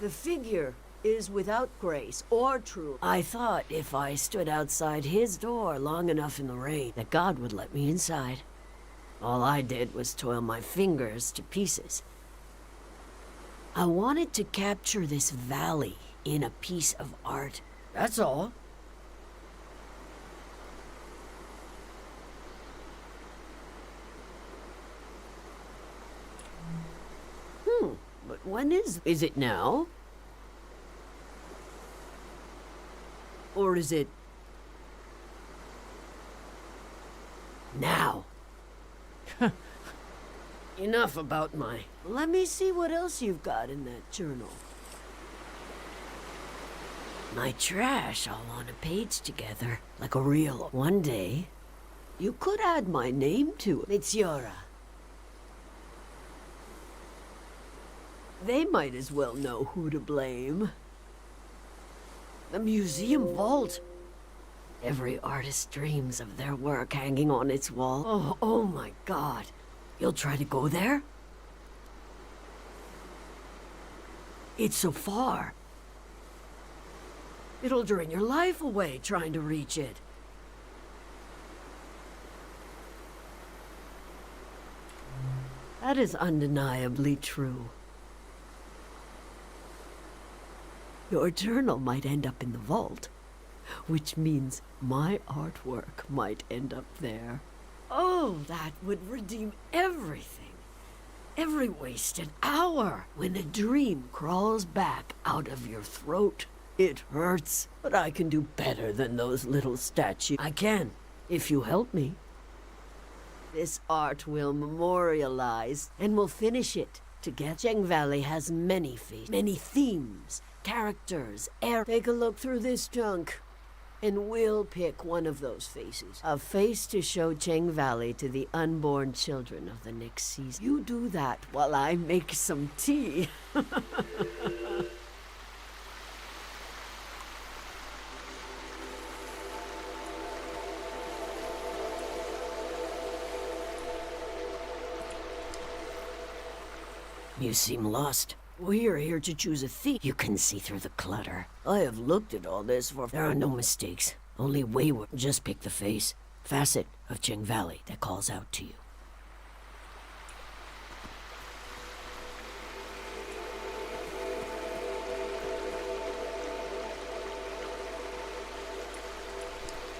The figure is without grace or truth. I thought if I stood outside his door long enough in the rain, that God would let me inside. All I did was toil my fingers to pieces. I wanted to capture this valley in a piece of art. That's all. But when is it now? Or is it now? Enough about my... Let me see what else you've got in that journal. My trash all on a page together, like a reel. One day, you could add my name to it. Mitziora. They might as well know who to blame. The museum vault. Every artist dreams of their work hanging on its wall. Oh my God. You'll try to go there? It's so far. It'll drain your life away trying to reach it. That is undeniably true. Your journal might end up in the vault, which means my artwork might end up there. Oh, that would redeem everything. Every wasted hour. When a dream crawls back out of your throat, it hurts. But I can do better than those little statues. I can, if you help me. This art will memorialize, and we'll finish it together. Cheng Valley has many faces, many themes, characters, Take a look through this junk, and we'll pick one of those faces. A face to show Cheng Valley to the unborn children of the next season. You do that while I make some tea. You seem lost. We're here to choose a theme. You can see through the clutter. I have looked at all this for... There are no mistakes. Only wayward. Just pick the face, facet of Cheng Valley that calls out to you.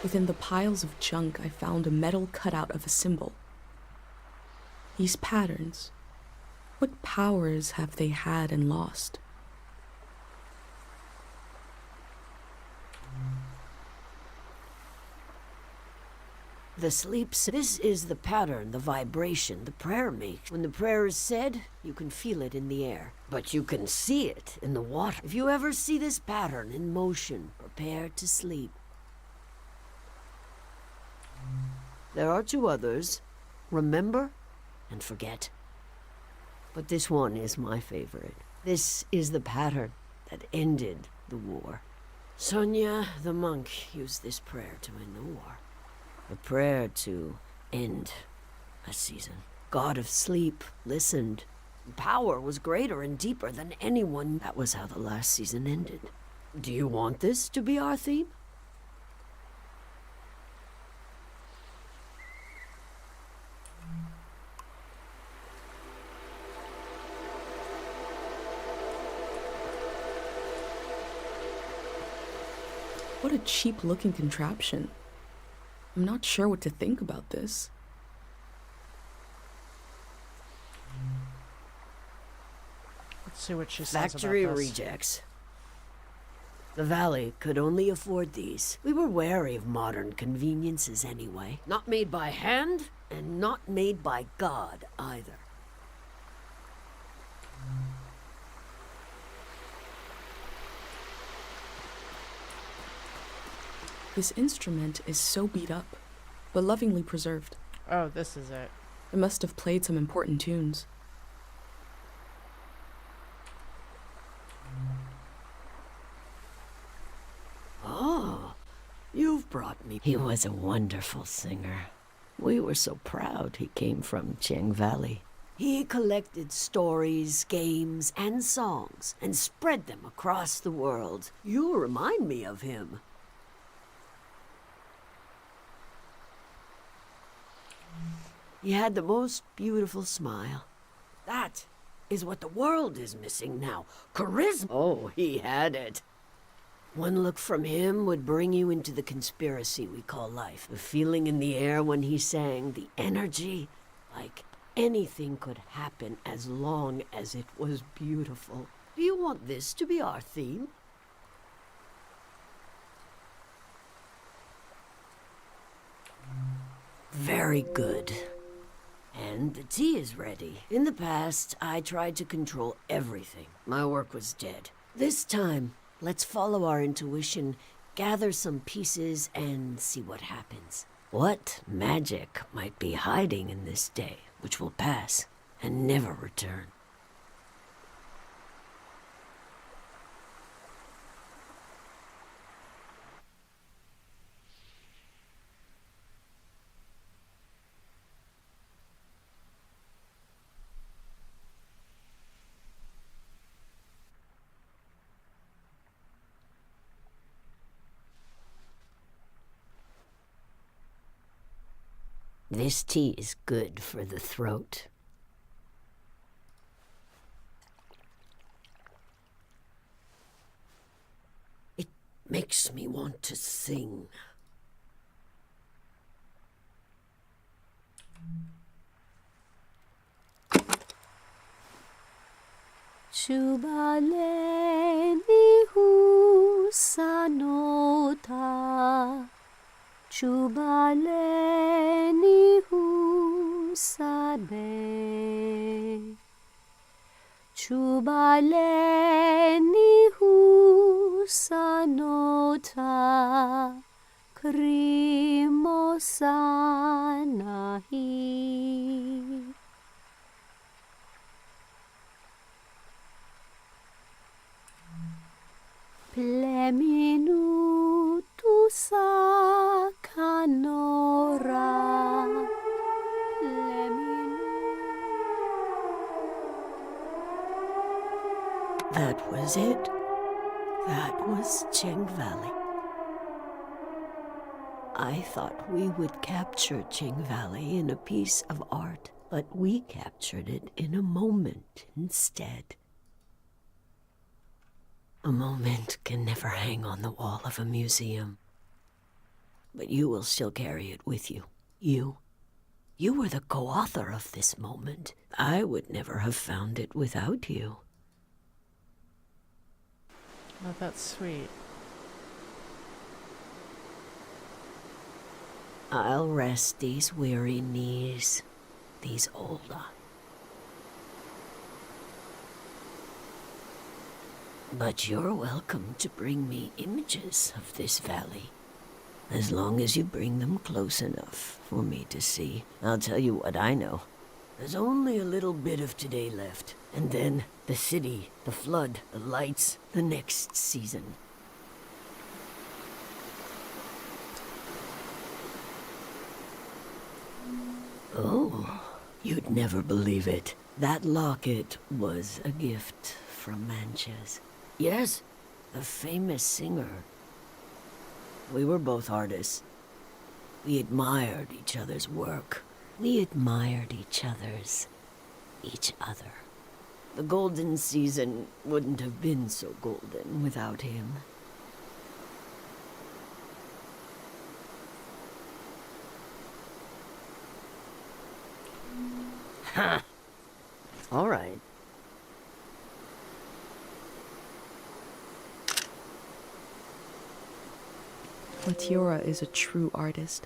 Within the piles of junk, I found a metal cutout of a symbol. These patterns, what powers have they had and lost? The sleeps. This is the pattern, the vibration, the prayer makes. When the prayer is said, you can feel it in the air. But you can see it in the water. If you ever see this pattern in motion, prepare to sleep. There are two others. Remember and forget. But this one is my favorite. This is the pattern that ended the war. Sonia, the monk, used this prayer to end the war. A prayer to end a season. God of sleep listened. Power was greater and deeper than anyone. That was how the last season ended. Do you want this to be our theme? What a cheap-looking contraption. I'm not sure what to think about this. Let's see what she says Factory about this. rejects. The valley could only afford these. We were wary of modern conveniences anyway. Not made by hand, and not made by God either. This instrument is so beat up, but lovingly preserved. Oh, this is it. It must have played some important tunes. Oh, you've brought me. He was a wonderful singer. We were so proud he came from Cheng Valley. He collected stories, games, and songs, and spread them across the world. You remind me of him. He had the most beautiful smile. That is what the world is missing now. Charisma. Oh, he had it. One look from him would bring you into the conspiracy we call life. The feeling in the air when he sang, the energy, like anything could happen as long as it was beautiful. Do you want this to be our theme? Very good. And the tea is ready. In the past, I tried to control everything. My work was dead. This time, let's follow our intuition, gather some pieces, and see what happens. What magic might be hiding in this day, which will pass and never return? This tea is good for the throat. It makes me want to sing. Chubaleni husanota, Chubaleni husabe, Chubaleni husanota, Krimosanahi. Pleminutu sa canora. That was it. That was Cheng Valley. I thought we would capture Cheng Valley in a piece of art, but we captured it in a moment instead. A moment can never hang on the wall of a museum. But you will still carry it with you. You were the co-author of this moment. I would never have found it without you. Oh, that's sweet. I'll rest these weary knees, these old eyes. But you're welcome to bring me images of this valley, as long as you bring them close enough for me to see. I'll tell you what I know. There's only a little bit of today left, and then the city, the flood, the lights, the next season. Oh, you'd never believe it. That locket was a gift from Manches. Yes, a famous singer. We were both artists. We admired each other's work. We admired each other. The golden season wouldn't have been so golden without him. Ha! All right. Latiora is a true artist.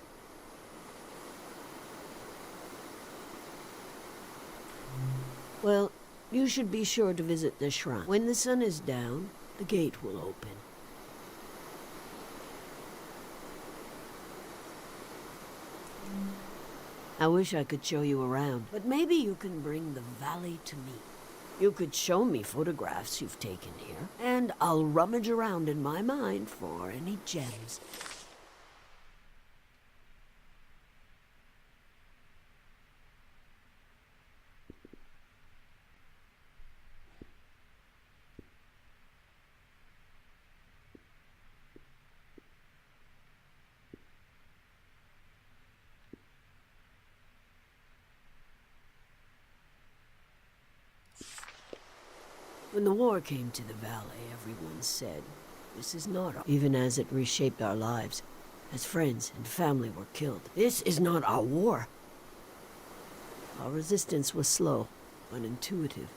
Well, you should be sure to visit the shrine. When the sun is down, the gate will open. I wish I could show you around, but maybe you can bring the valley to me. You could show me photographs you've taken here, and I'll rummage around in my mind for any gems. When the war came to the valley, everyone said, this is not our... Even as it reshaped our lives, as friends and family were killed. This is not our war. Our resistance was slow, unintuitive.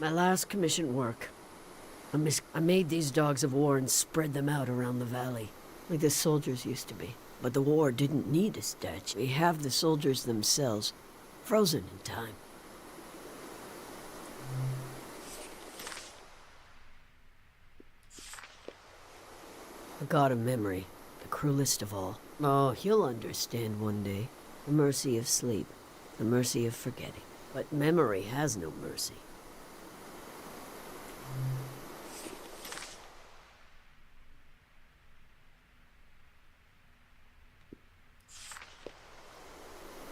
My last commissioned work. I made these dogs of war and spread them out around the valley, like the soldiers used to be. But the war didn't need a statue. We have the soldiers themselves, frozen in time. The god of memory, the cruelest of all. Oh, you'll understand one day. The mercy of sleep, the mercy of forgetting. But memory has no mercy.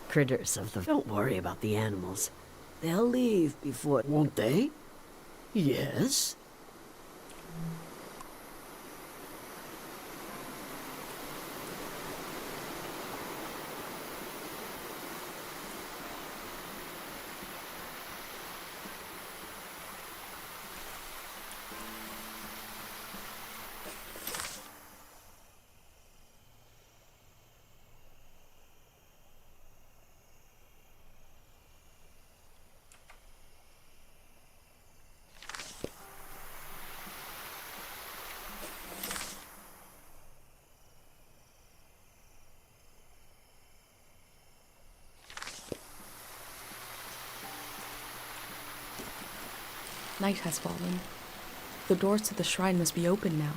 Critters of the... Don't worry about the animals. They'll leave before... Won't they? Yes. Night has fallen. The doors to the shrine must be open now.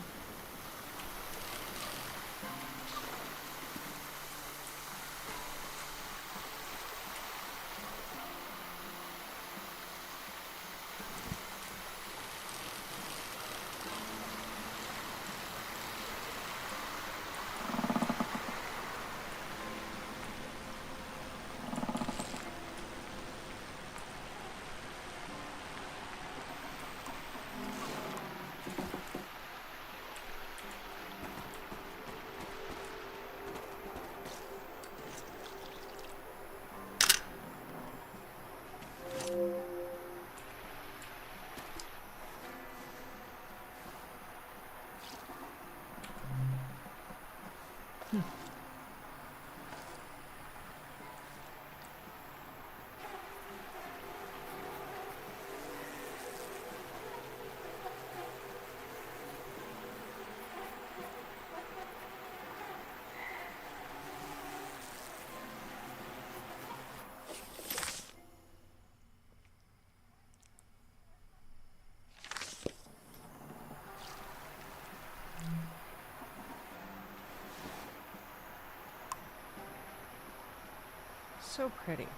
So pretty.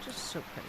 Just so pretty.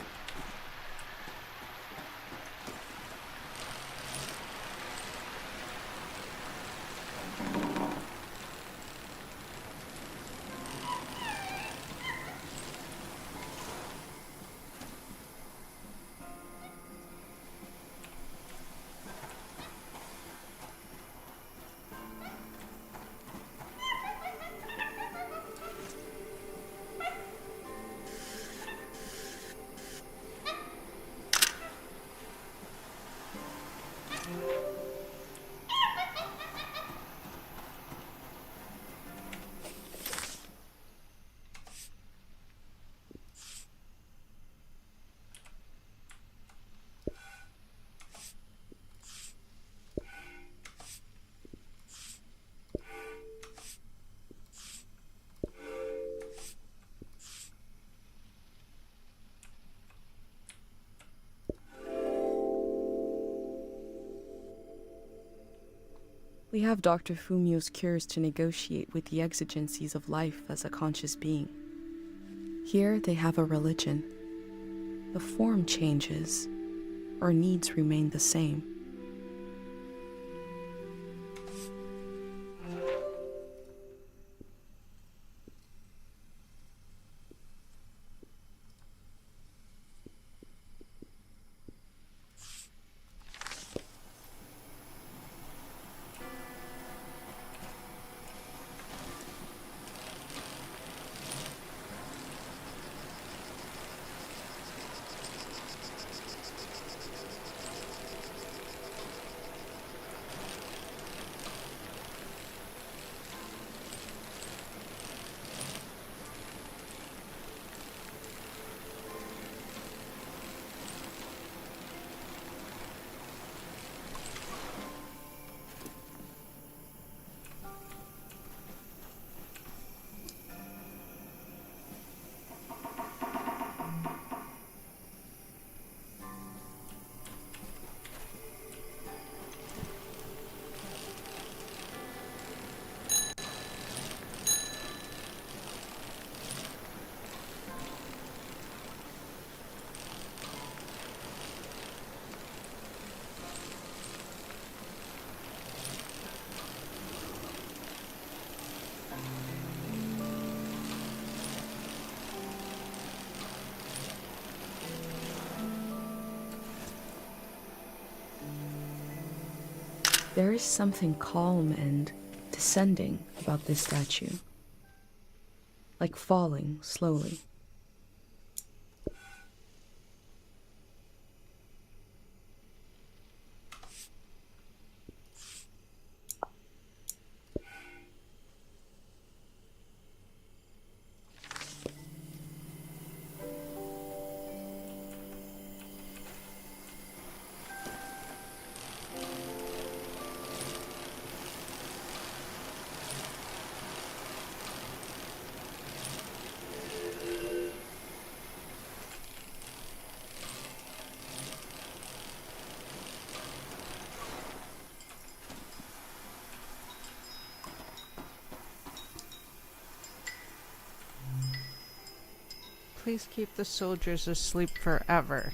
We have Dr. Fumio's cures to negotiate with the exigencies of life as a conscious being. Here they have a religion. The form changes, our needs remain the same. There is something calm and descending about this statue. Like falling slowly. Please keep the soldiers asleep forever.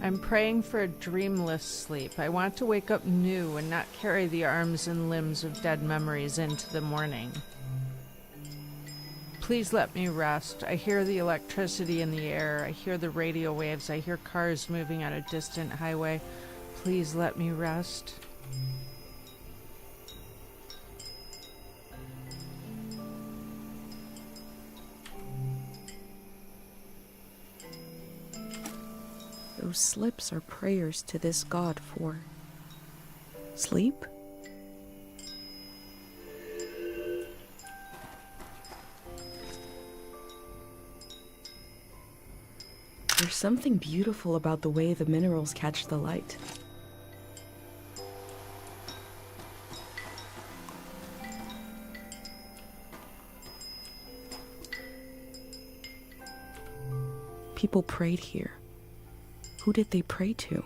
I'm praying for a dreamless sleep. I want to wake up new and not carry the arms and limbs of dead memories into the morning. Please let me rest. I hear the electricity in the air. I hear the radio waves. I hear cars moving on a distant highway. Please let me rest. Those slips are prayers to this god for sleep? There's something beautiful about the way the minerals catch the light. People prayed here. Who did they pray to?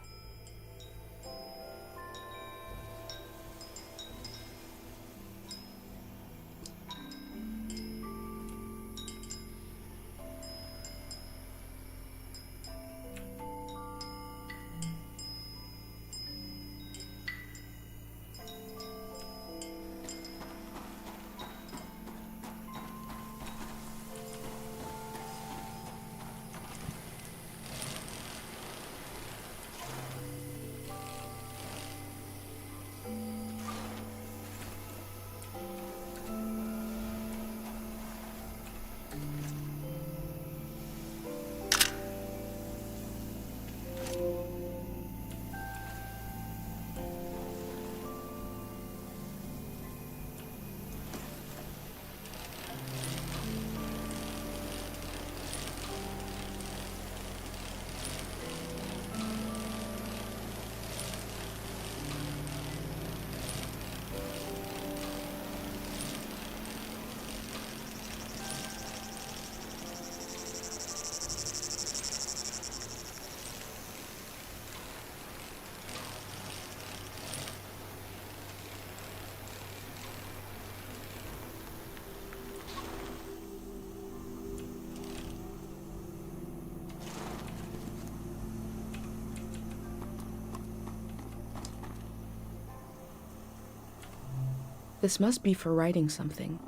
This must be for writing something.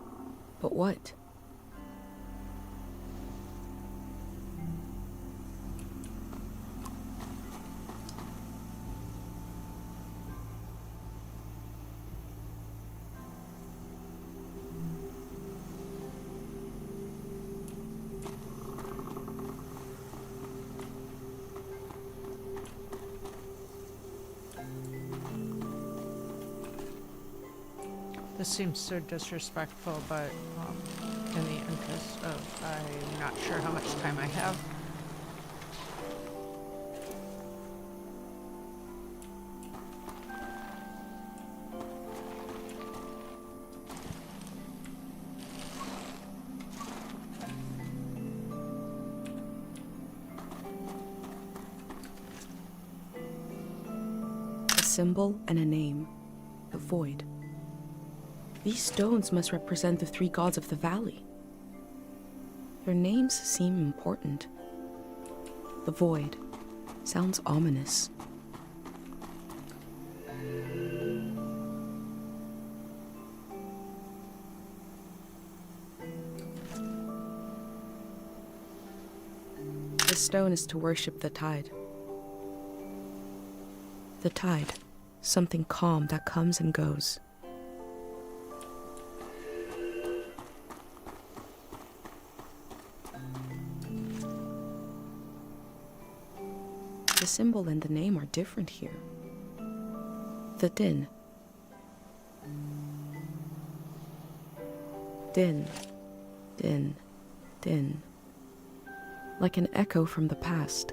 But what? This seems so disrespectful, but in the interest of I'm not sure how much time I have. A symbol and a name. The Void. These stones must represent the three gods of the valley. Their names seem important. The Void sounds ominous. The stone is to worship the tide. The tide, something calm that comes and goes. The symbol and the name are different here. The din. Din, din, din. Like an echo from the past.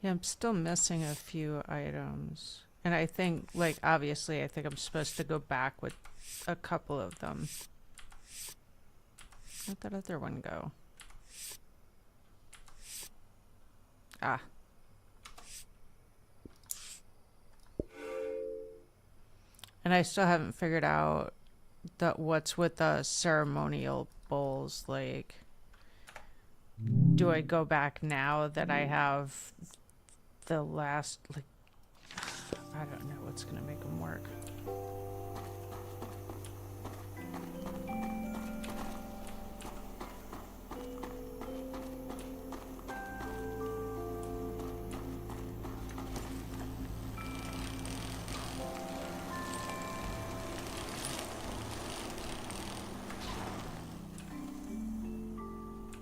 Yeah, I'm still missing a few items. And I think, like, obviously, I think I'm supposed to go back with a couple of them. Where'd that other one go? Ah. And I still haven't figured out what's with the ceremonial bowls. Like, do I go back now that I have the last, like, I don't know what's gonna make them work.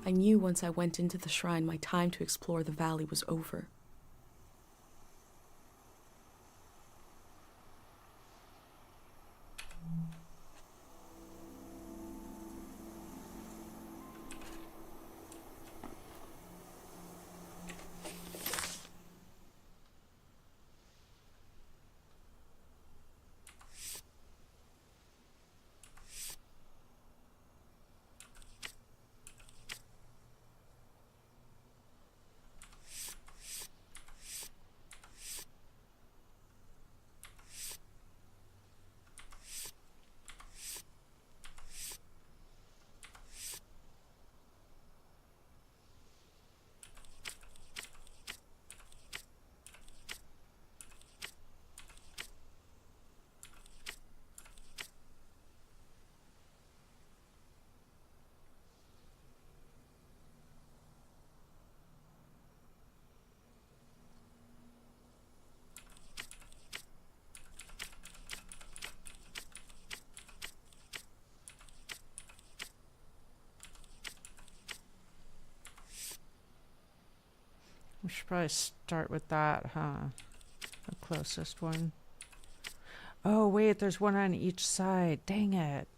I knew once I went into the shrine my time to explore the valley was over. We should probably start with that, huh? The closest one. Oh, wait, there's one on each side. Dang it.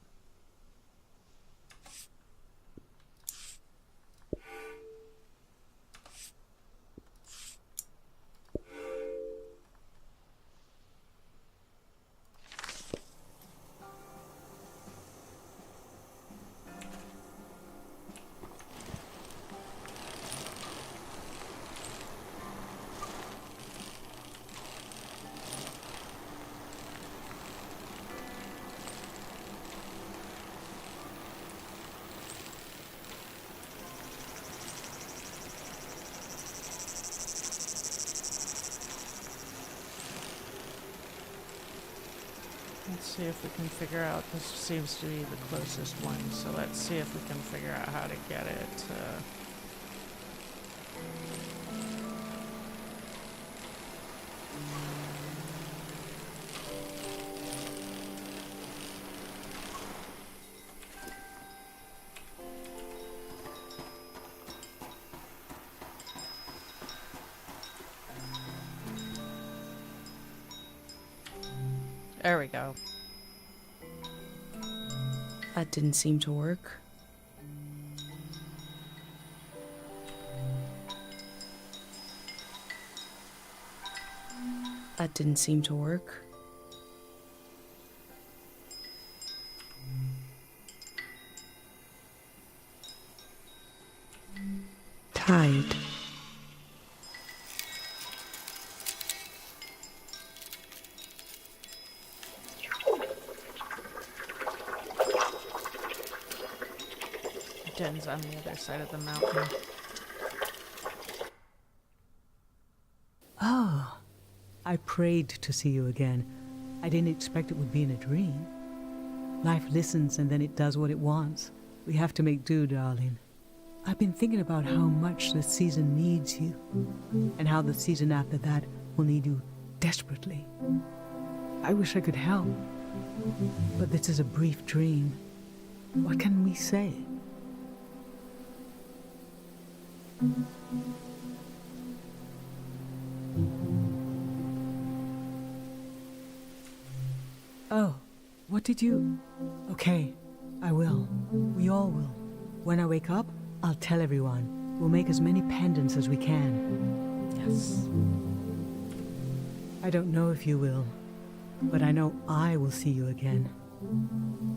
Let's see if we can figure out, this seems to be the closest one, so let's see if we can figure out how to get it. There we go. That didn't seem to work. That didn't seem to work. hide. Den's on the other side of the mountain. Oh, I prayed to see you again. I didn't expect it would be in a dream. Life listens and then it does what it wants. We have to make do, darling. I've been thinking about how much the season needs you, and how the season after that will need you desperately. I wish I could help, but this is a brief dream. What can we say? Oh, what did you... Okay, I will. We all will. When I wake up, I'll tell everyone. We'll make as many pendants as we can. Yes. I don't know if you will, but I know I will see you again.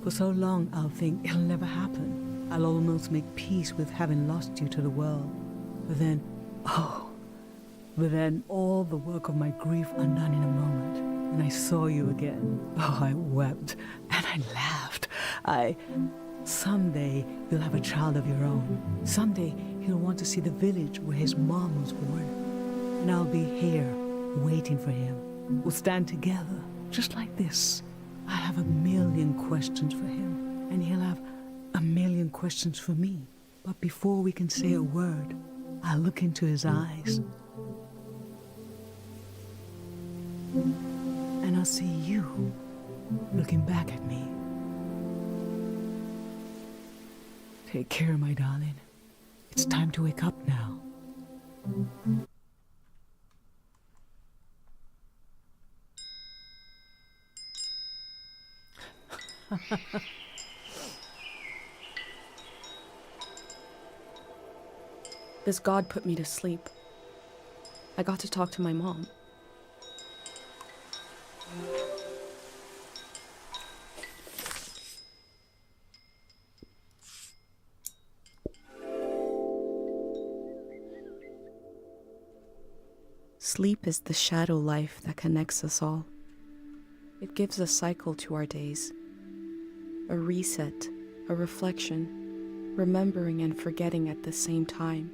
For so long, I'll think it'll never happen. I'll almost make peace with having lost you to the world. But then all the work of my grief undone in a moment, and I saw you again. Oh, I wept, and I laughed. Someday you'll have a child of your own. Someday he'll want to see the village where his mom was born. And I'll be here, waiting for him. We'll stand together, just like this. I have a million questions for him, and he'll have a million questions for me. But before we can say a word, I'll look into his eyes. And I'll see you looking back at me. Take care, my darling. It's time to wake up now. This god put me to sleep. I got to talk to my mom. Sleep is the shadow life that connects us all. It gives a cycle to our days, a reset, a reflection, remembering and forgetting at the same time.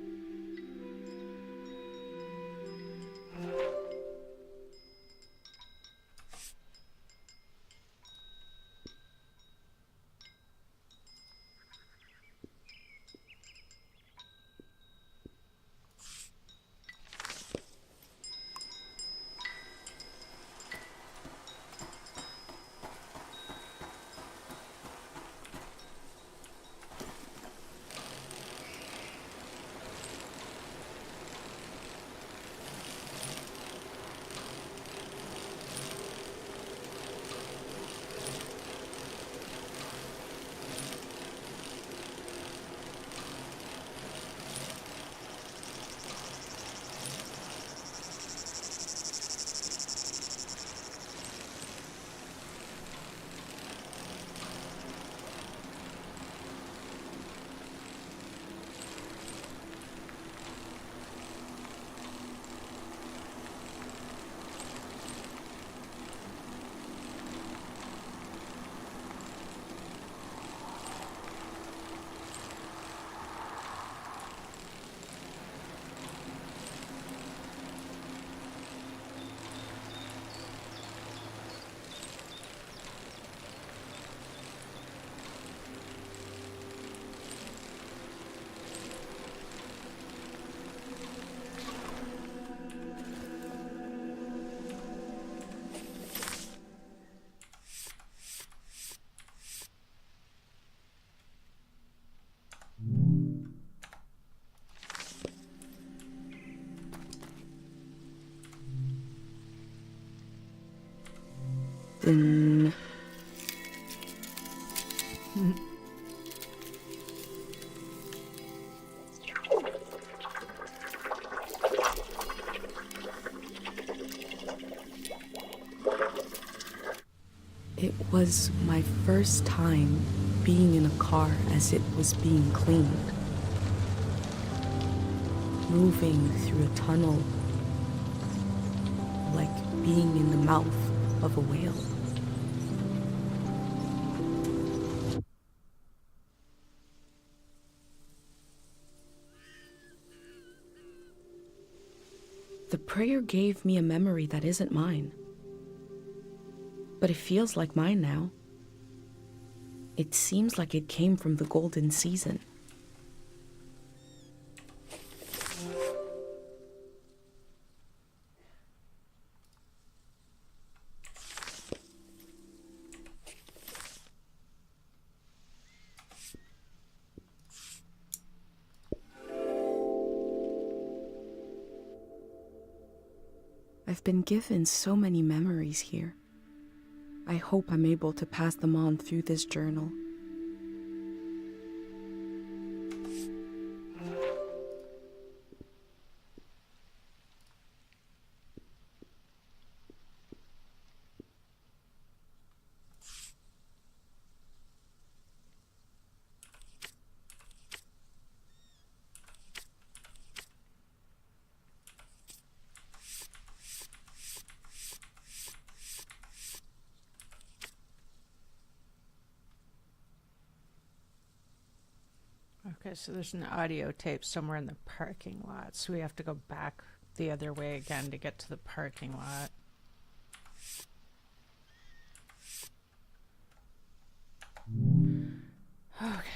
Then... It was my first time being in a car as it was being cleaned. moving through a tunnel, like being in the mouth of a whale. The prayer gave me a memory that isn't mine. But it feels like mine now. It seems like it came from the golden season. I've been given so many memories here. I hope I'm able to pass them on through this journal. Okay, so there's an audio tape somewhere in the parking lot, so we have to go back the other way again to get to the parking lot. Okay.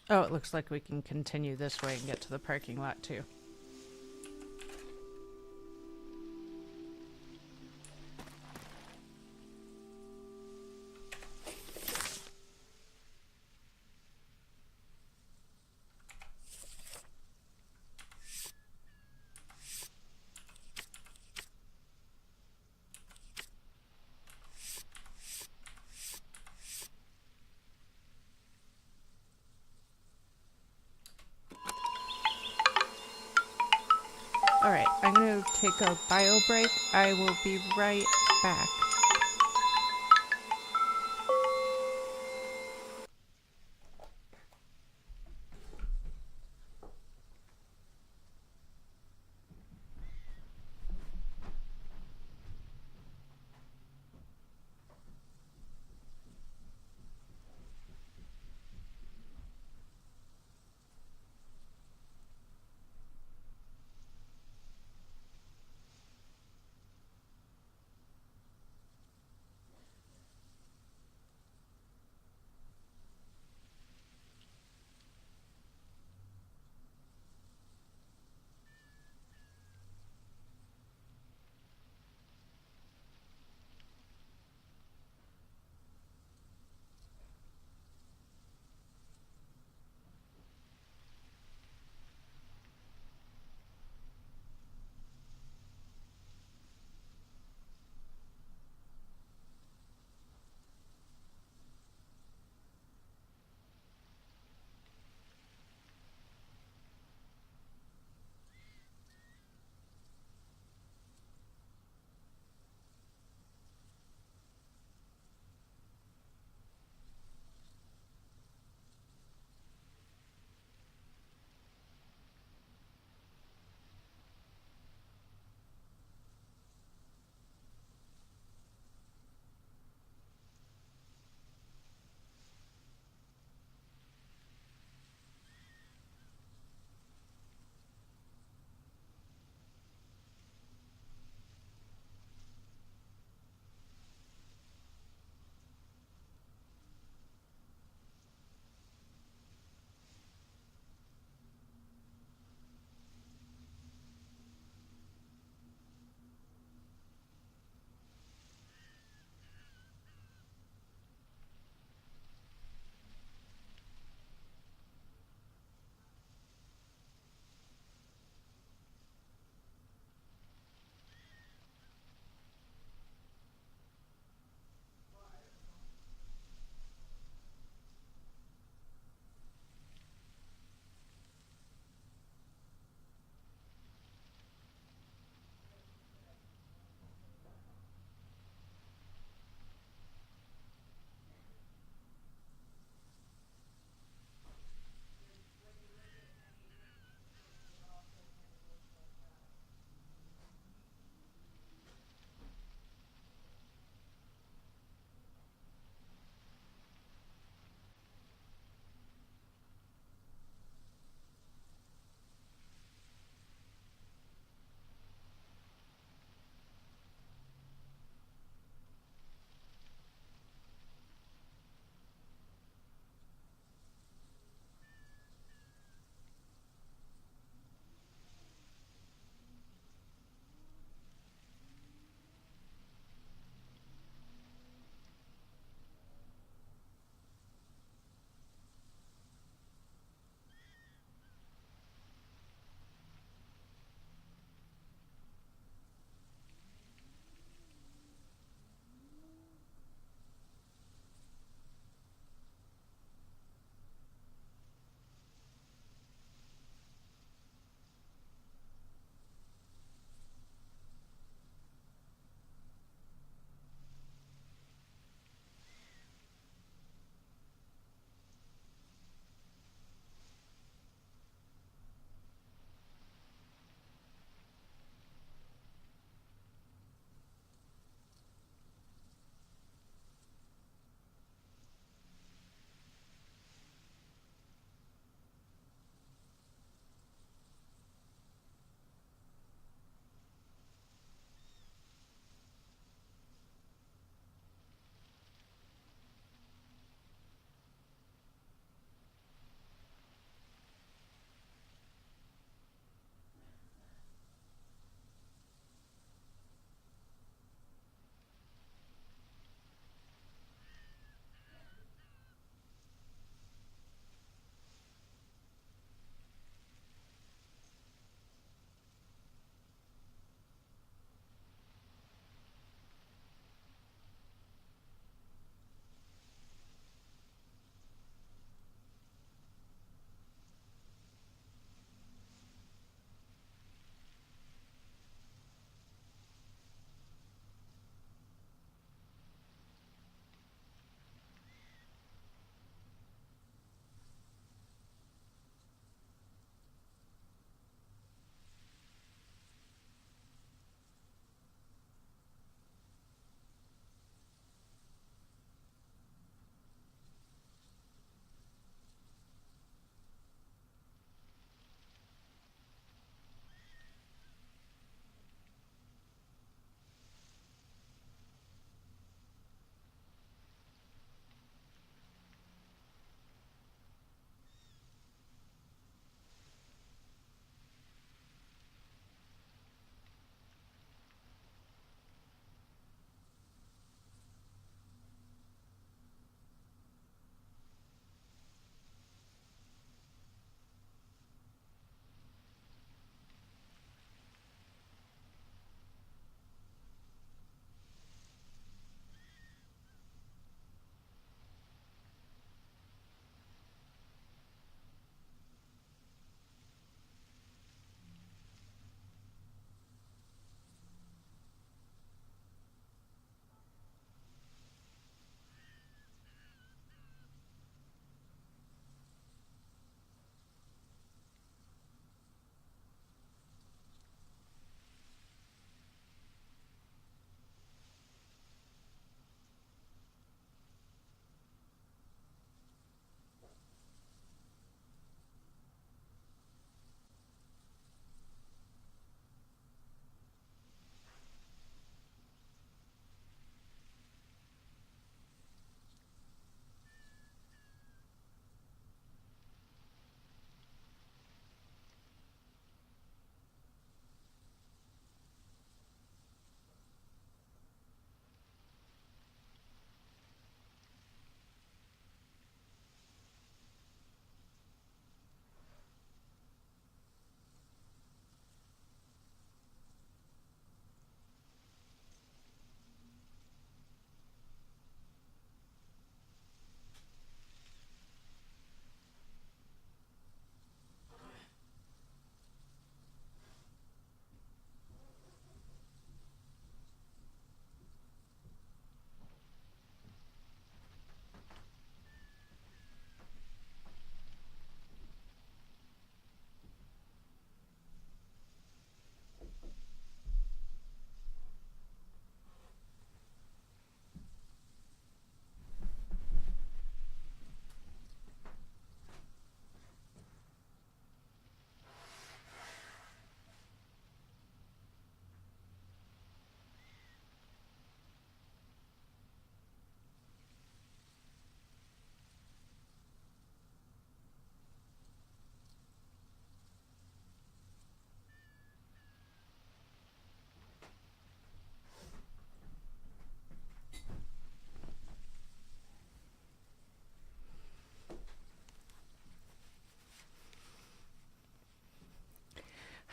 Oh, it looks like we can continue this way and get to the parking lot too. Alright, I'm going to take a bio break. I will be right back.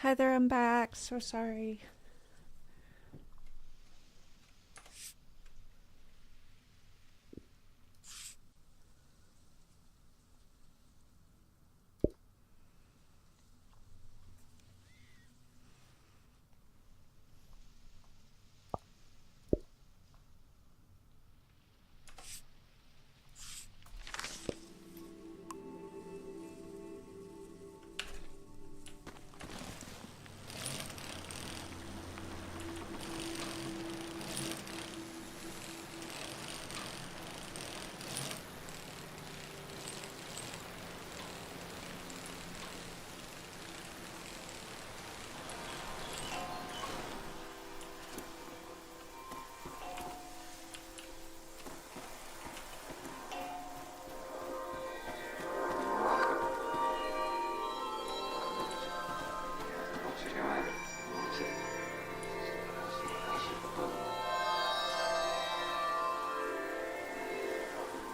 Heather, I'm back. So sorry.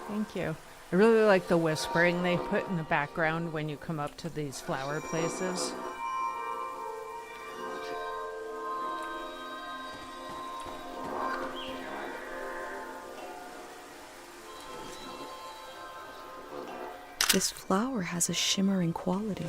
Thank you. I really like the whispering they put in the background when you come up to these flower places. This flower has a shimmering quality.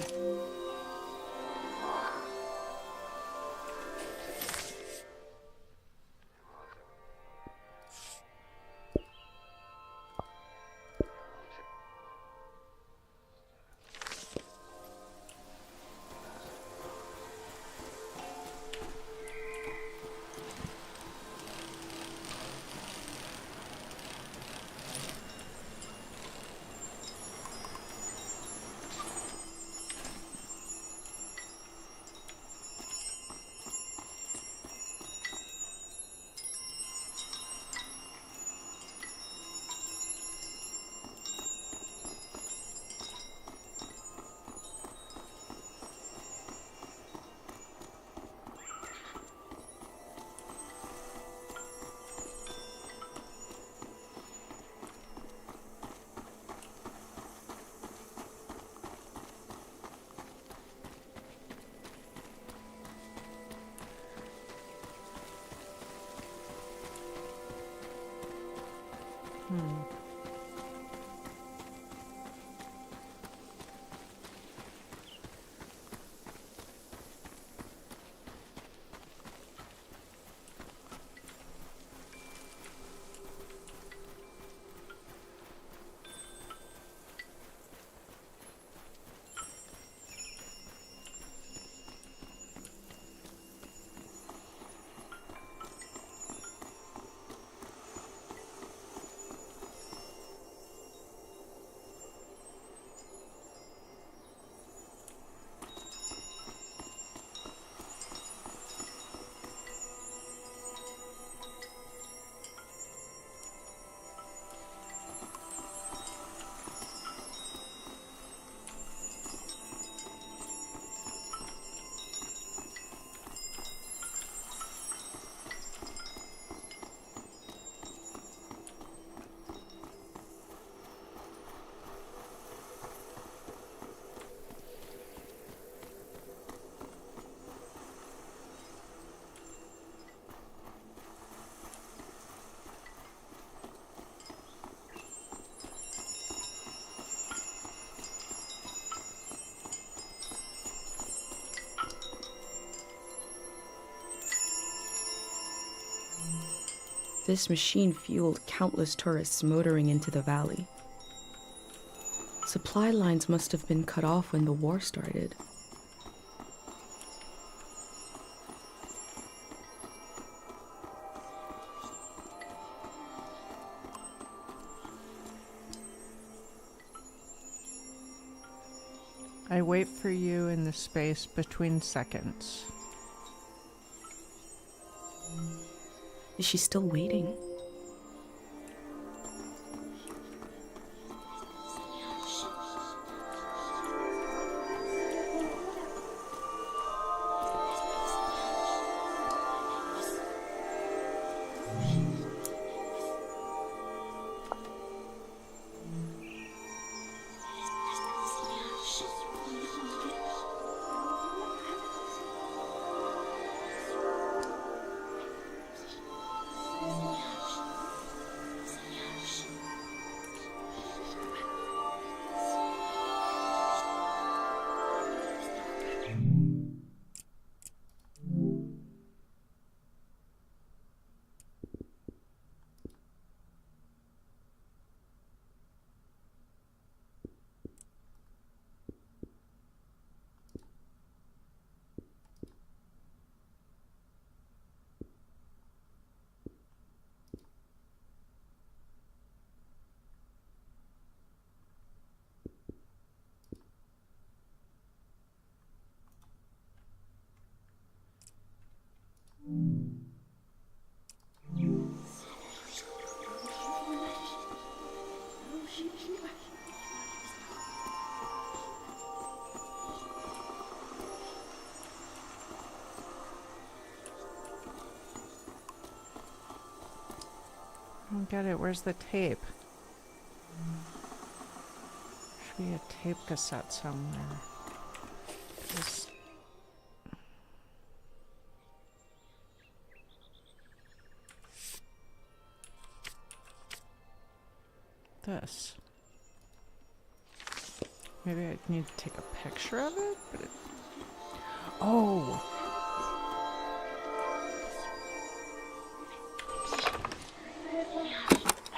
This machine fueled countless tourists motoring into the valley. Supply lines must have been cut off when the war started. I wait for you in the space between seconds. Is she still waiting? I don't get it. Where's the tape? Should be a tape cassette somewhere. This. Maybe I need to take a picture of it? But it... Oh!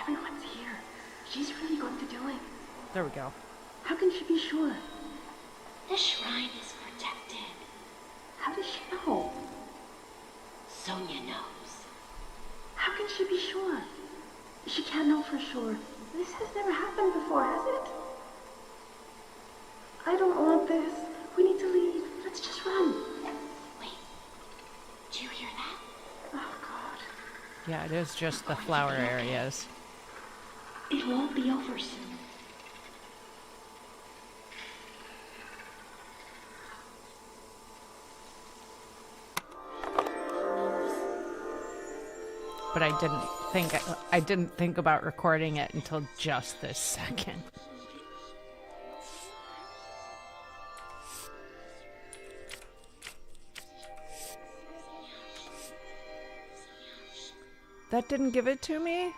Everyone's here. She's really going to do it. There we go. How can she be sure? The shrine is protected. How does she know? Sonia knows. How can she be sure? She can't know for sure. This has never happened before, has it? I don't want this. We need to leave. Let's just run. Wait. Do you hear that? Oh, God. Yeah, it is just the flower areas. It won't be over soon. But I didn't think about recording it until just this second. That didn't give it to me?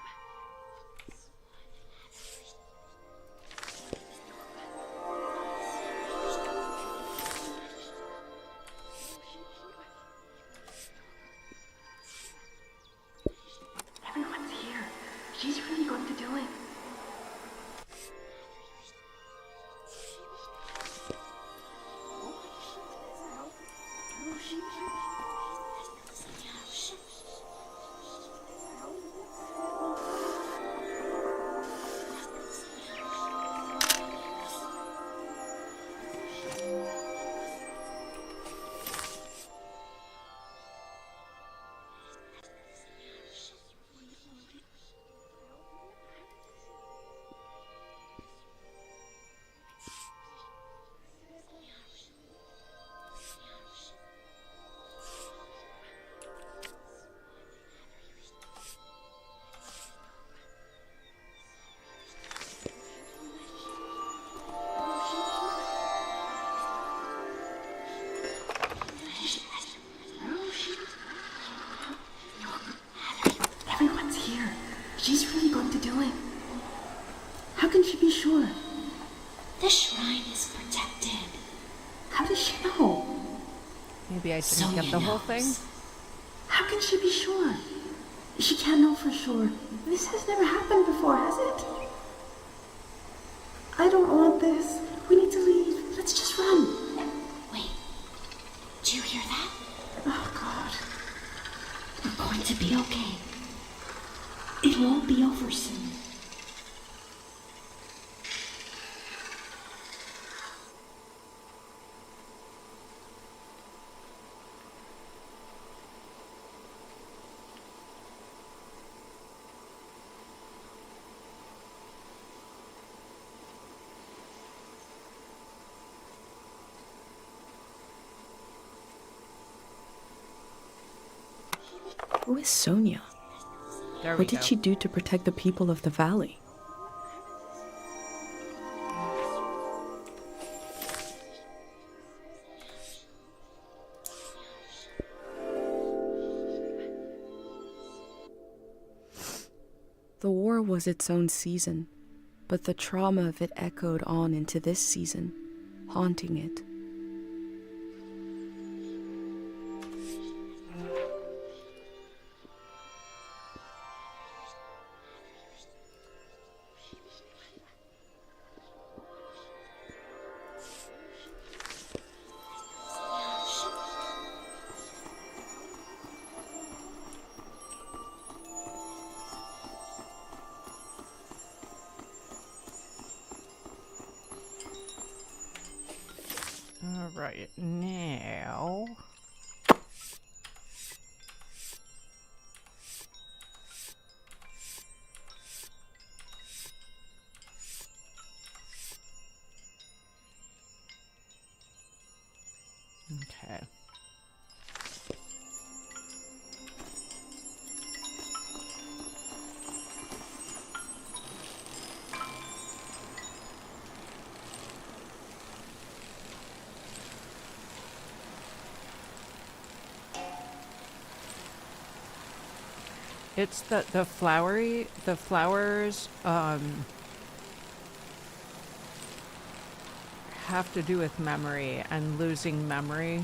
Everyone's here. She's really going to do it. Everyone's here. She's really going to do it. How can she be sure? The shrine is protected. How does she know? Maybe I didn't Sonia get the whole knows. thing. How can she be sure? She can't know for sure. This has never happened before, has it? I don't want this. We need to leave. Let's just run. Wait. Do you hear that? Oh, God. We're going to be okay. It won't be over soon. Who is Sonia? There we What go. did she do to protect the people of the valley? The war was its own season, but the trauma of it echoed on into this season, haunting it. All right, now. Okay. It's the flowers have to do with memory and losing memory,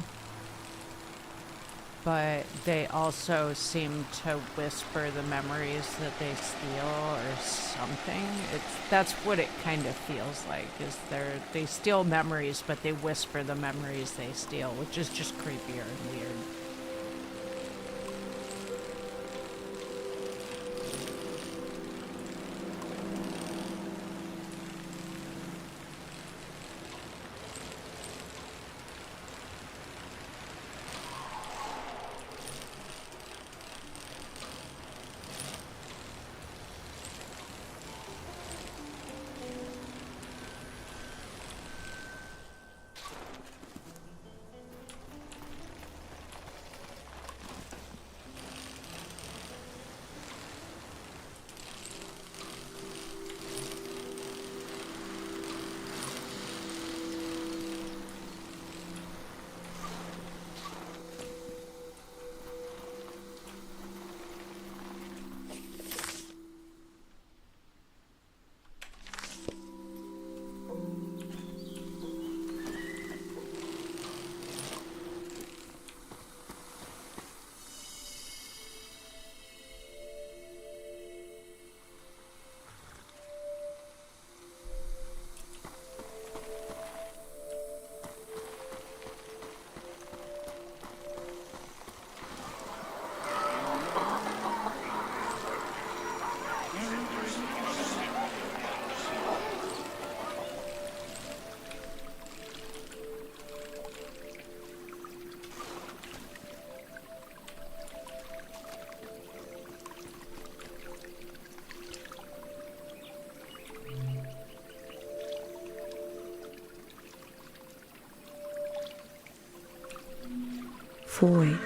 but they also seem to whisper the memories that they steal or something. That's what it kind of feels like, is they steal memories, but they whisper the memories they steal, which is just creepier and weird. Void.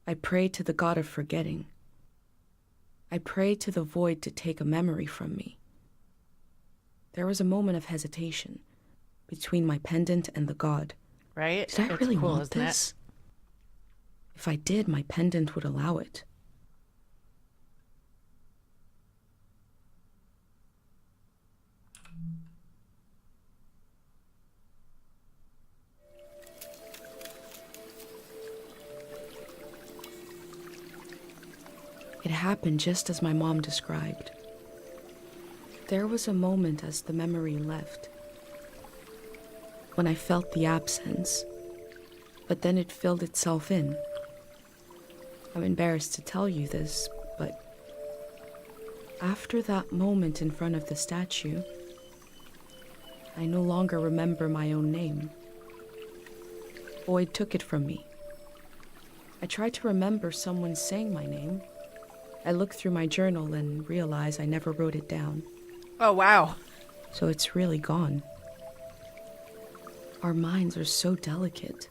I pray to the god of forgetting. I pray to the void to take a memory from me. There was a moment of hesitation between my pendant and the god. Right? Did I It's really cool, want isn't it? this? If I did, my pendant would allow it. It happened just as my mom described. There was a moment as the memory left, when I felt the absence, but then it filled itself in. I'm embarrassed to tell you this, but after that moment in front of the statue, I no longer remember my own name. Void took it from me. I tried to remember someone saying my name. I looked through my journal and realized I never wrote it down. Oh, wow. So it's really gone. Our minds are so delicate.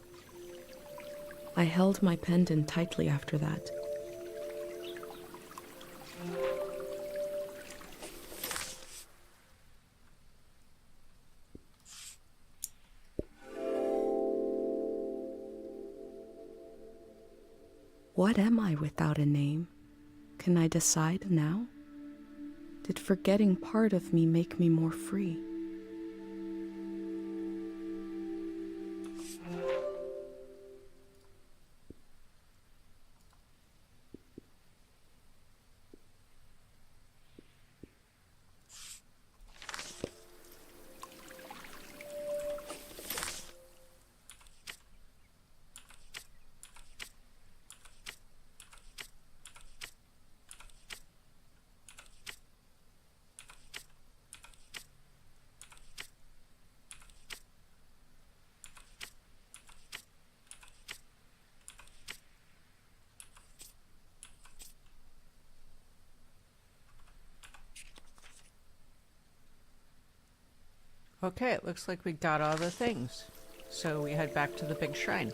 I held my pendant tightly after that. What am I without a name? Can I decide now? Did forgetting part of me make me more free? Okay, it looks like we got all the things. So we head back to the big shrine.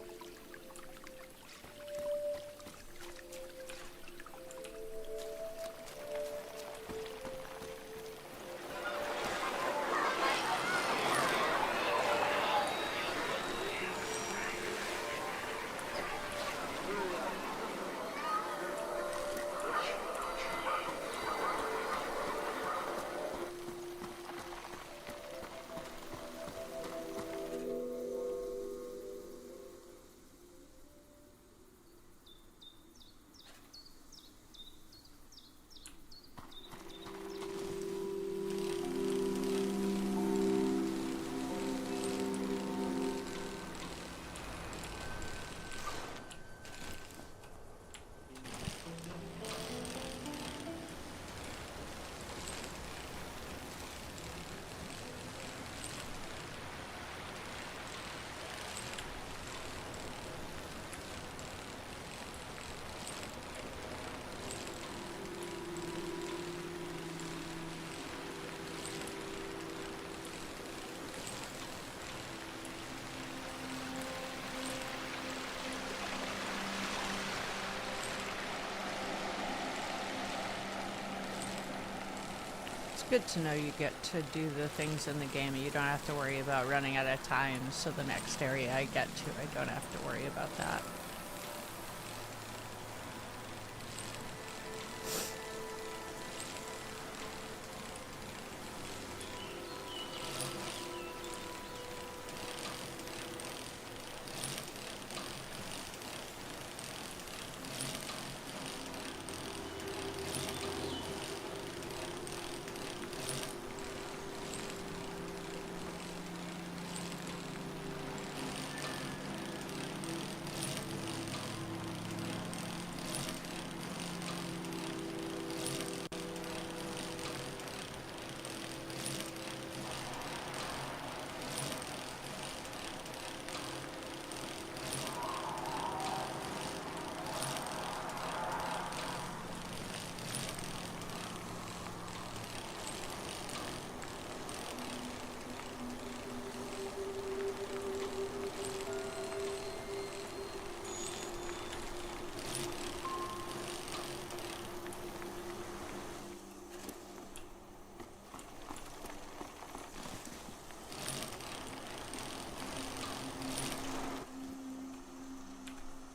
good to know you get to do the things in the game. You don't have to worry about running out of time, so the next area I get to, I don't have to worry about that.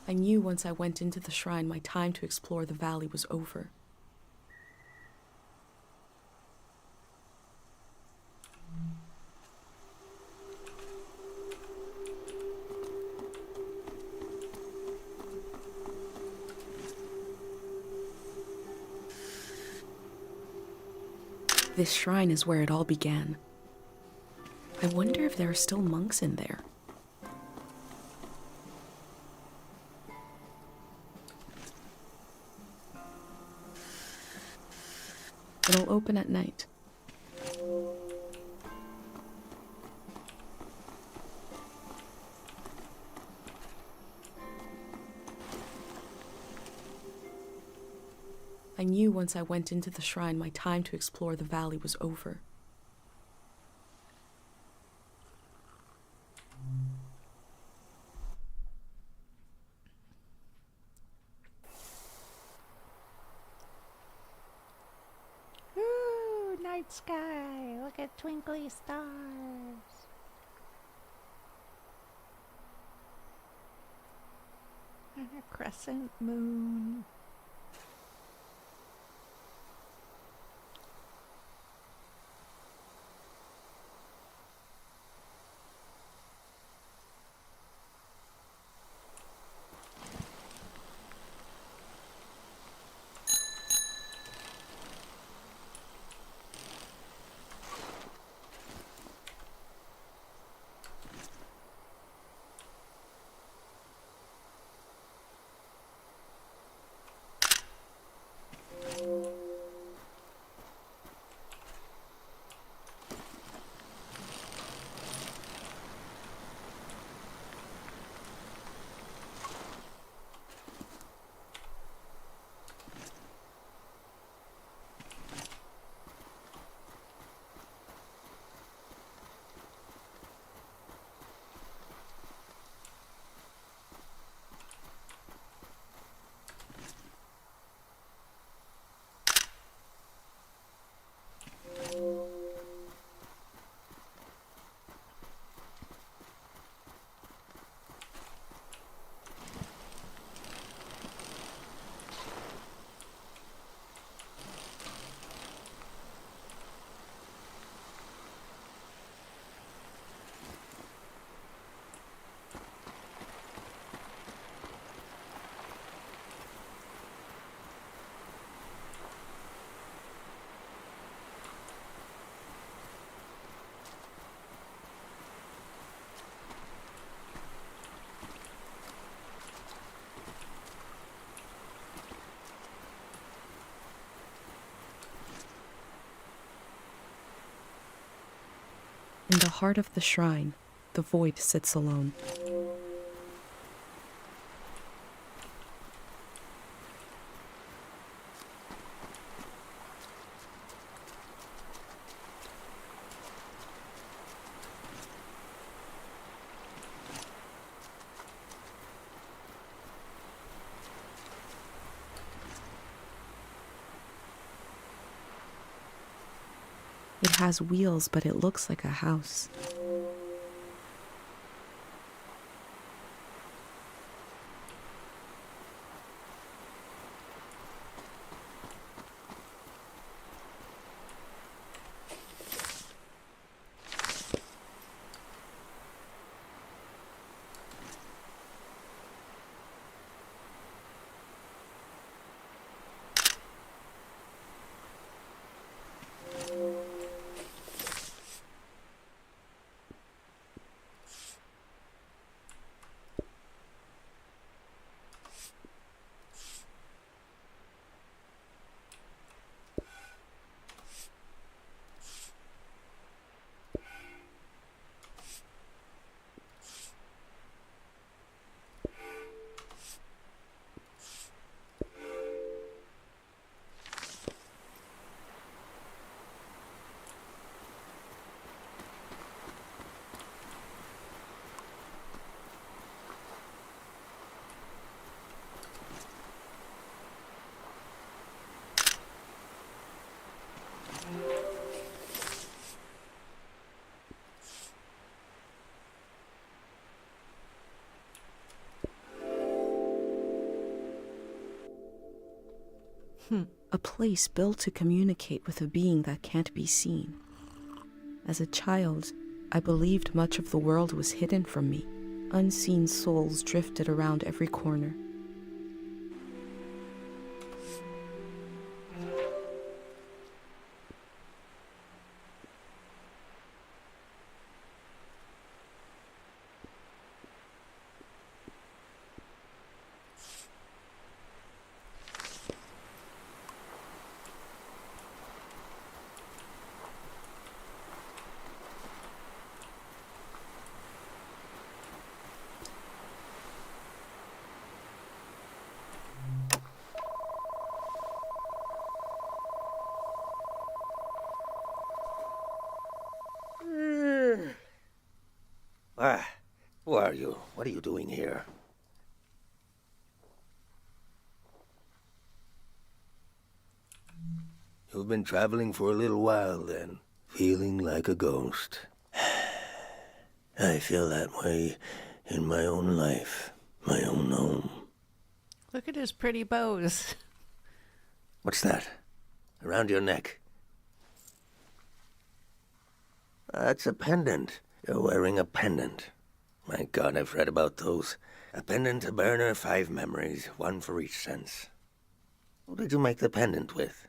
I knew once I went into the shrine, my time to explore the valley was over. This shrine is where it all began. I wonder if there are still monks in there. It'll open at night. I knew once I went into the shrine, my time to explore the valley was over. Ooh, night sky. Look at twinkly stars. And a crescent moon. In the heart of the shrine, the void sits alone. It has wheels, but it looks like a house. A place built to communicate with a being that can't be seen. As a child, I believed much of the world was hidden from me. Unseen souls drifted around every corner. Who are you? What are you doing here? You've been traveling for a little while then, feeling like a ghost. I feel that way in my own life, my own home. Look at his pretty bows. What's that? Around your neck? That's a pendant. You're wearing a pendant. My God, I've read about those. A pendant, a burner, 5 memories, 1 for each sense. Who did you make the pendant with?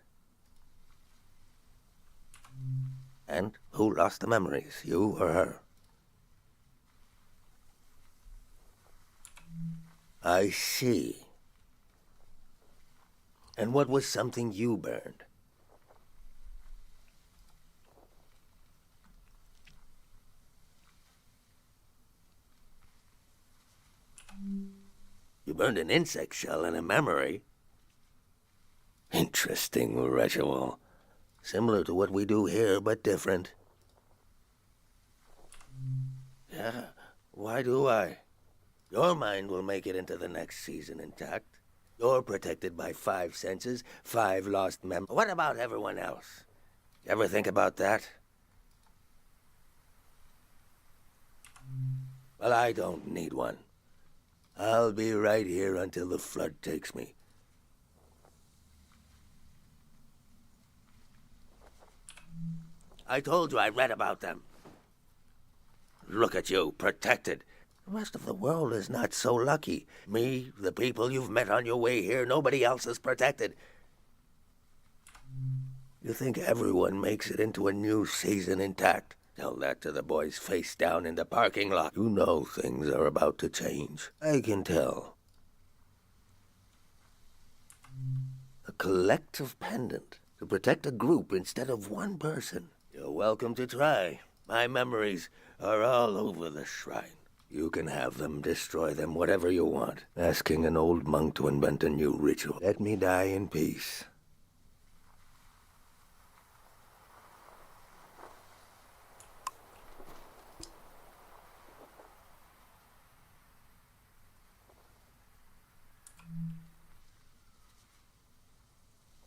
And who lost the memories, you or her? I see. And what was something you burned? You burned an insect shell and a memory. Interesting ritual. Similar to what we do here, but different. Yeah, why do I? Your mind will make it into the next season intact. You're protected by 5 senses, 5 lost memories. What about everyone else? You ever think about that? Well, I don't need one. I'll be right here until the flood takes me. I told you I read about them. Look at you, protected. The rest of the world is not so lucky. Me, the people you've met on your way here, nobody else is protected. You think everyone makes it into a new season intact? Tell that to the boys face down in the parking lot. You know things are about to change. I can tell. A collective pendant to protect a group instead of one person. You're welcome to try. My memories are all over the shrine. You can have them, destroy them, whatever you want. Asking an old monk to invent a new ritual. Let me die in peace.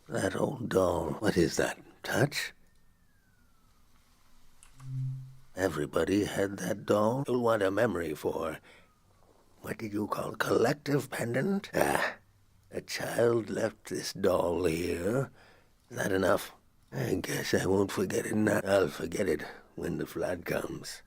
That old doll, what is that? Touch? Everybody had that doll. You'll want a memory for, what did you call, collective pendant? Ah, a child left this doll here. Is that enough? I guess I won't forget it now. I'll forget it when the flood comes.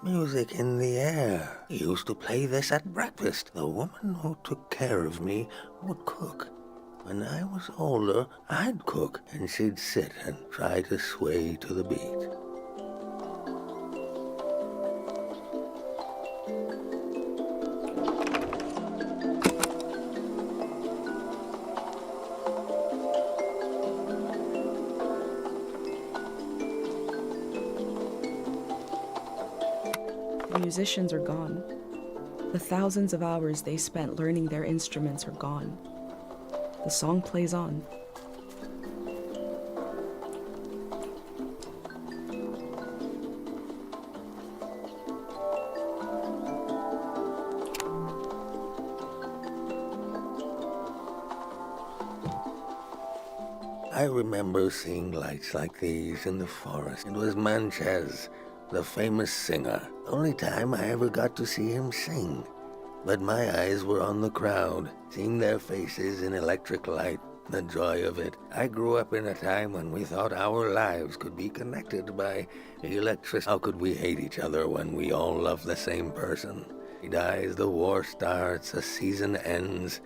Music in the air. He used to play this at breakfast. The woman who took care of me would cook. When I was older, I'd cook, and she'd sit and try to sway to the beat. The musicians are gone. The thousands of hours they spent learning their instruments are gone. The song plays on. I remember seeing lights like these in the forest. It was Manchez, the famous singer. Only time I ever got to see him sing. But my eyes were on the crowd, seeing their faces in electric light, the joy of it. I grew up in a time when we thought our lives could be connected by electricity. How could we hate each other when we all love the same person? He dies, the war starts, a season ends.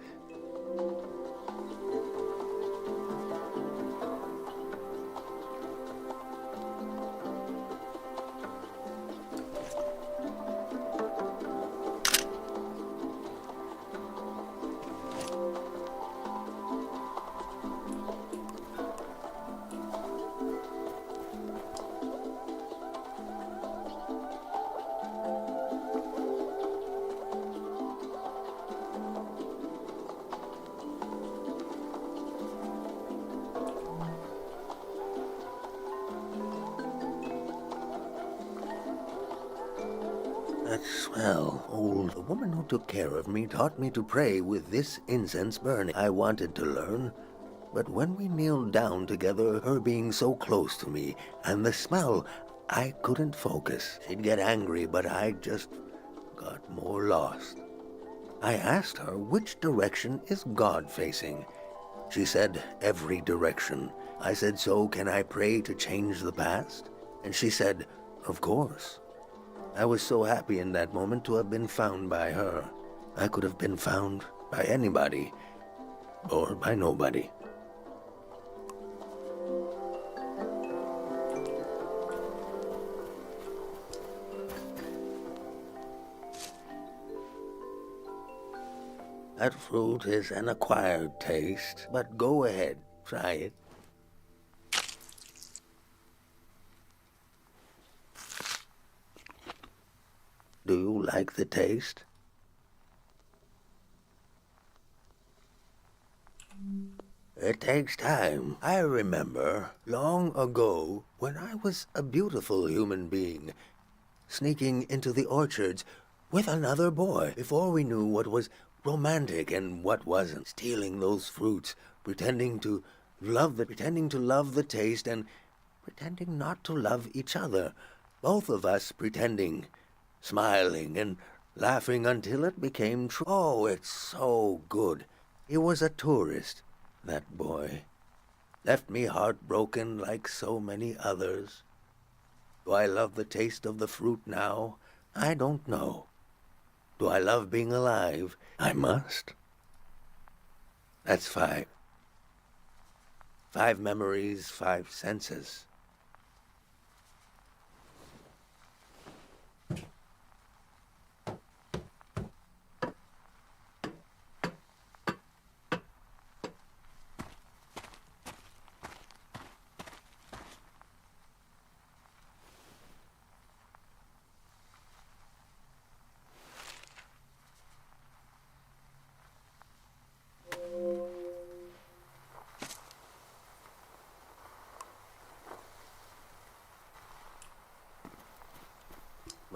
That swell. Old. The woman who took care of me taught me to pray with this incense burning. I wanted to learn, but when we kneeled down together, her being so close to me, and the smell, I couldn't focus. She'd get angry, but I just got more lost. I asked her, which direction is God facing? She said, every direction. I said, so can I pray to change the past? And she said, of course. I was so happy in that moment to have been found by her. I could have been found by anybody, or by nobody. That fruit is an acquired taste, but go ahead, try it. Do you like the taste? It takes time. I remember long ago when I was a beautiful human being, sneaking into the orchards with another boy before we knew what was romantic and what wasn't. Stealing those fruits, pretending to love the taste and pretending not to love each other. Both of us pretending, smiling and laughing until it became true. Oh, it's so good. He was a tourist, that boy. Left me heartbroken like so many others. Do I love the taste of the fruit now? I don't know. Do I love being alive? I must. That's 5. 5 memories, 5 senses.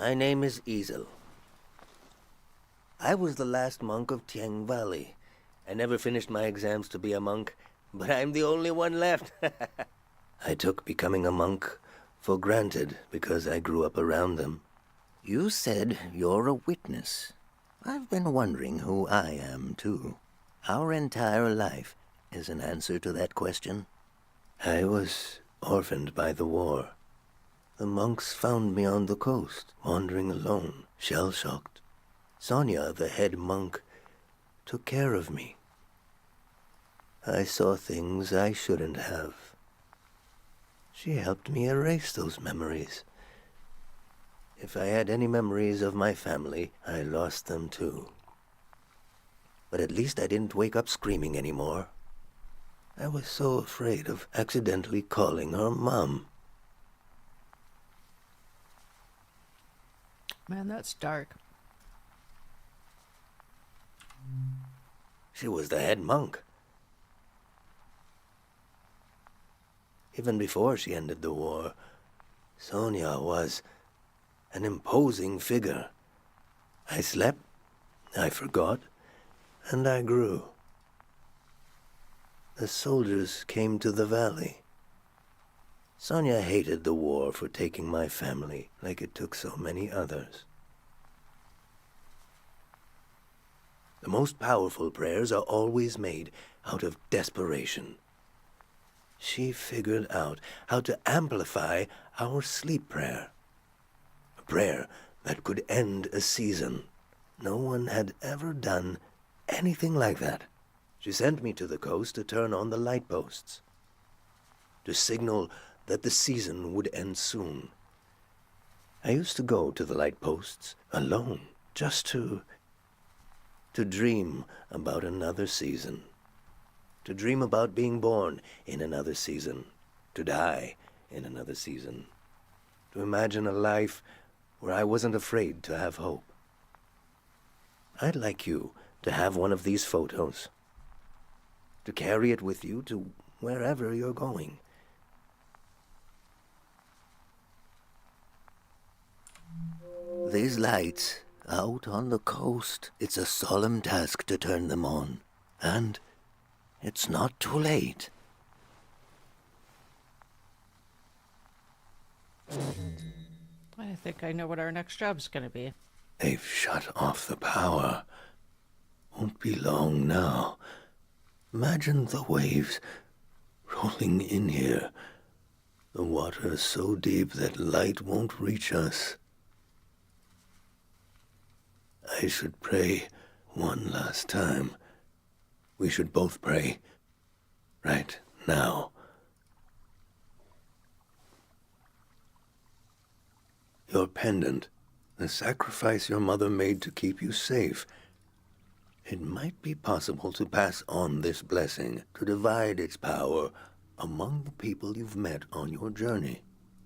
My name is Easel. I was the last monk of Tiang Valley. I never finished my exams to be a monk, but I'm the only one left. I took becoming a monk for granted because I grew up around them. You said you're a witness. I've been wondering who I am, too. Our entire life is an answer to that question. I was orphaned by the war. The monks found me on the coast, wandering alone, shell-shocked. Sonia, the head monk, took care of me. I saw things I shouldn't have. She helped me erase those memories. If I had any memories of my family, I lost them too. But at least I didn't wake up screaming anymore. I was so afraid of accidentally calling her Mom. Man, that's dark. She was the head monk. Even before she ended the war, Sonia was an imposing figure. I slept, I forgot, and I grew. The soldiers came to the valley. Sonia hated the war for taking my family like it took so many others. The most powerful prayers are always made out of desperation. She figured out how to amplify our sleep prayer. A prayer that could end a season. No one had ever done anything like that. She sent me to the coast to turn on the light posts, to signal that the season would end soon. I used to go to the light posts alone, just to dream about another season. To dream about being born in another season. To die in another season. To imagine a life where I wasn't afraid to have hope. I'd like you to have one of these photos. To carry it with you to wherever you're going. These lights out on the coast, it's a solemn task to turn them on. And it's not too late. I think I know what our next job's gonna be. They've shut off the power. Won't be long now. Imagine the waves rolling in here. The water so deep that light won't reach us. I should pray one last time. We should both pray. Right now. Your pendant, the sacrifice your mother made to keep you safe. It might be possible to pass on this blessing, to divide its power among the people you've met on your journey,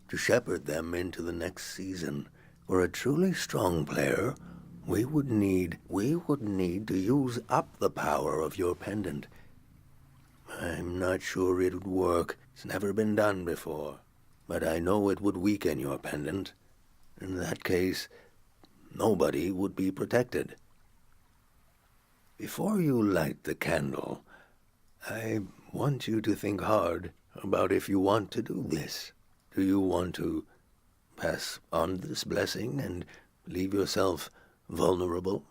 to shepherd them into the next season. For a truly strong player, we would need to use up the power of your pendant. I'm not sure it would work. It's never been done before. But I know it would weaken your pendant. In that case, nobody would be protected. Before you light the candle, I want you to think hard about if you want to do this. Do you want to pass on this blessing and leave yourself vulnerable?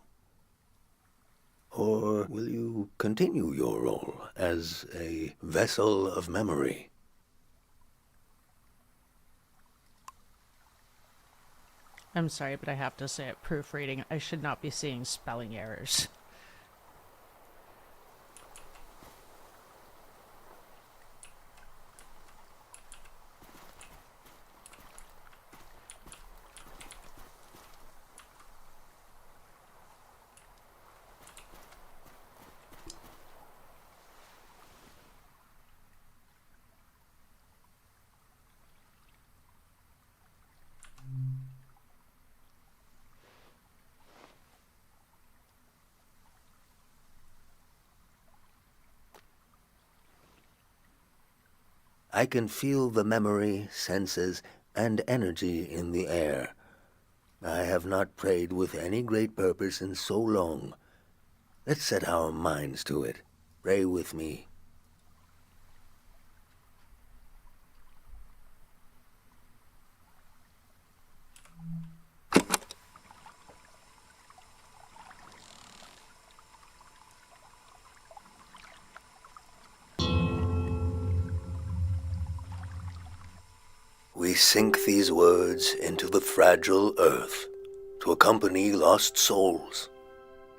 Or will you continue your role as a vessel of memory? I'm sorry, but I have to say at proofreading, I should not be seeing spelling errors. I can feel the memory, senses, and energy in the air. I have not prayed with any great purpose in so long. Let's set our minds to it. Pray with me. We sink these words into the fragile earth to accompany lost souls.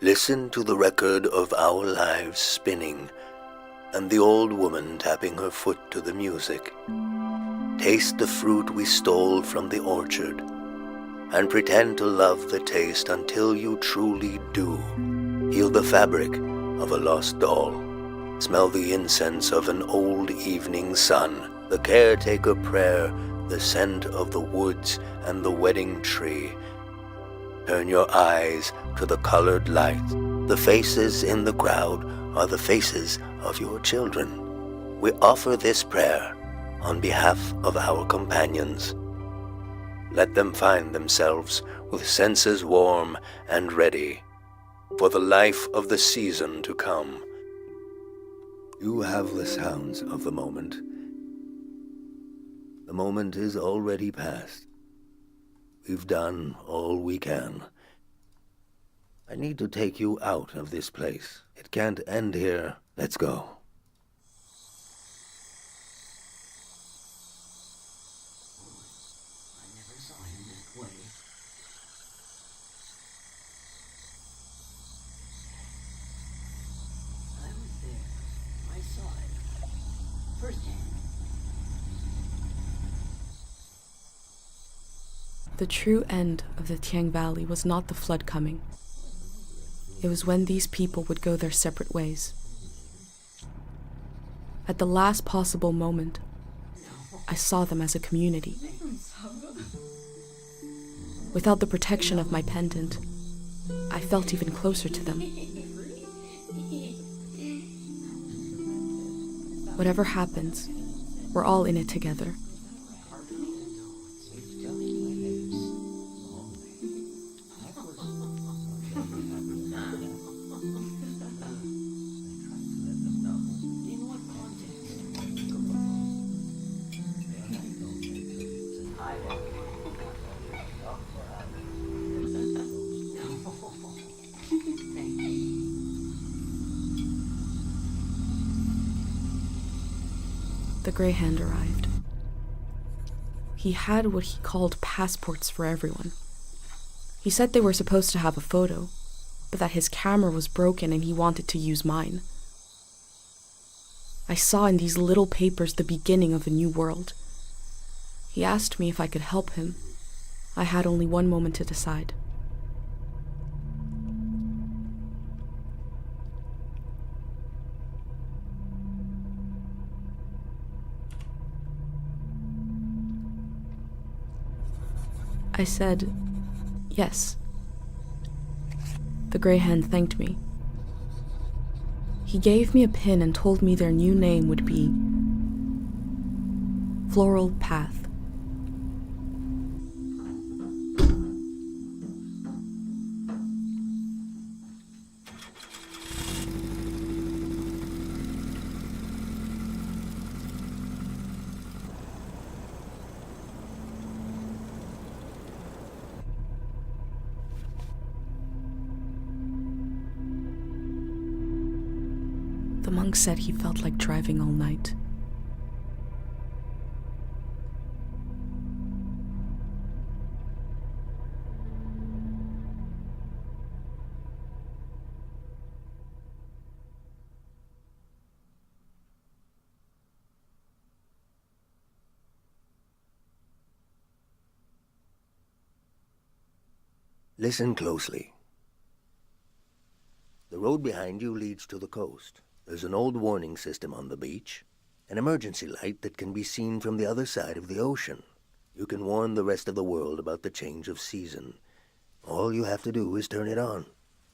Listen to the record of our lives spinning and the old woman tapping her foot to the music. Taste the fruit we stole from the orchard and pretend to love the taste until you truly do. Heal the fabric of a lost doll. Smell the incense of an old evening sun, the caretaker prayer, the scent of the woods and the wedding tree. Turn your eyes to the colored light. The faces in the crowd are the faces of your children. We offer this prayer on behalf of our companions. Let them find themselves with senses warm and ready for the life of the season to come. You have the sounds of the moment. The moment is already past. We've done all we can. I need to take you out of this place. It can't end here. Let's go. The true end of the Tiang Valley was not the flood coming. It was when these people would go their separate ways. At the last possible moment, I saw them as a community. Without the protection of my pendant, I felt even closer to them. Whatever happens, we're all in it together. The Grey Hand arrived. He had what he called passports for everyone. He said they were supposed to have a photo, but that his camera was broken and he wanted to use mine. I saw in these little papers the beginning of a new world. He asked me if I could help him. I had only one moment to decide. I said, yes. The Grey Hand thanked me. He gave me a pin and told me their new name would be Floral Path. The monk said he felt like driving all night. Listen closely. The road behind you leads to the coast. There's an old warning system on the beach, an emergency light that can be seen from the other side of the ocean. You can warn the rest of the world about the change of season. All you have to do is turn it on.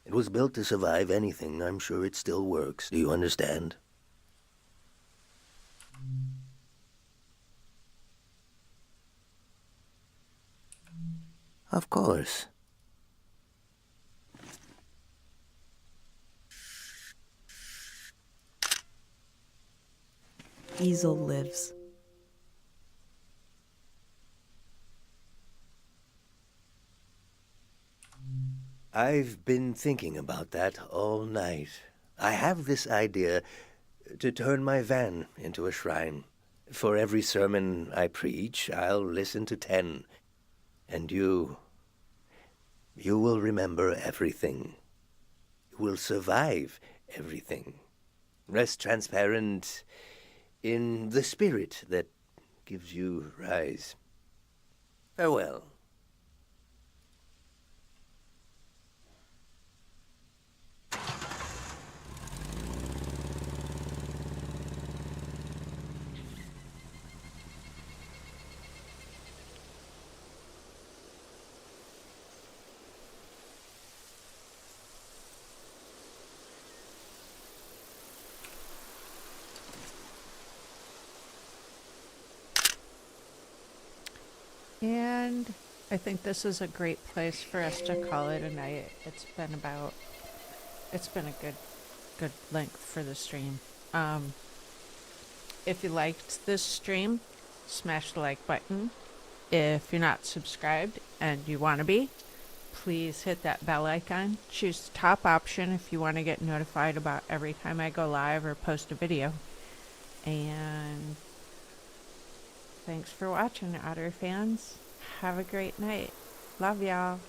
It was built to survive anything. I'm sure it still works. Do you understand? Of course. Easel lives. I've been thinking about that all night. I have this idea to turn my van into a shrine. For every sermon I preach, I'll listen to 10. And you will remember everything. You will survive everything. Rest transparent in the spirit that gives you rise. Farewell. And I think this is a great place for us to call it a night. It's been a good length for the stream. If you liked this stream, smash the like button. If you're not subscribed and you want to be, please hit that bell icon. Choose the top option if you want to get notified about every time I go live or post a video. And thanks for watching, Otterfans. Have a great night. Love y'all.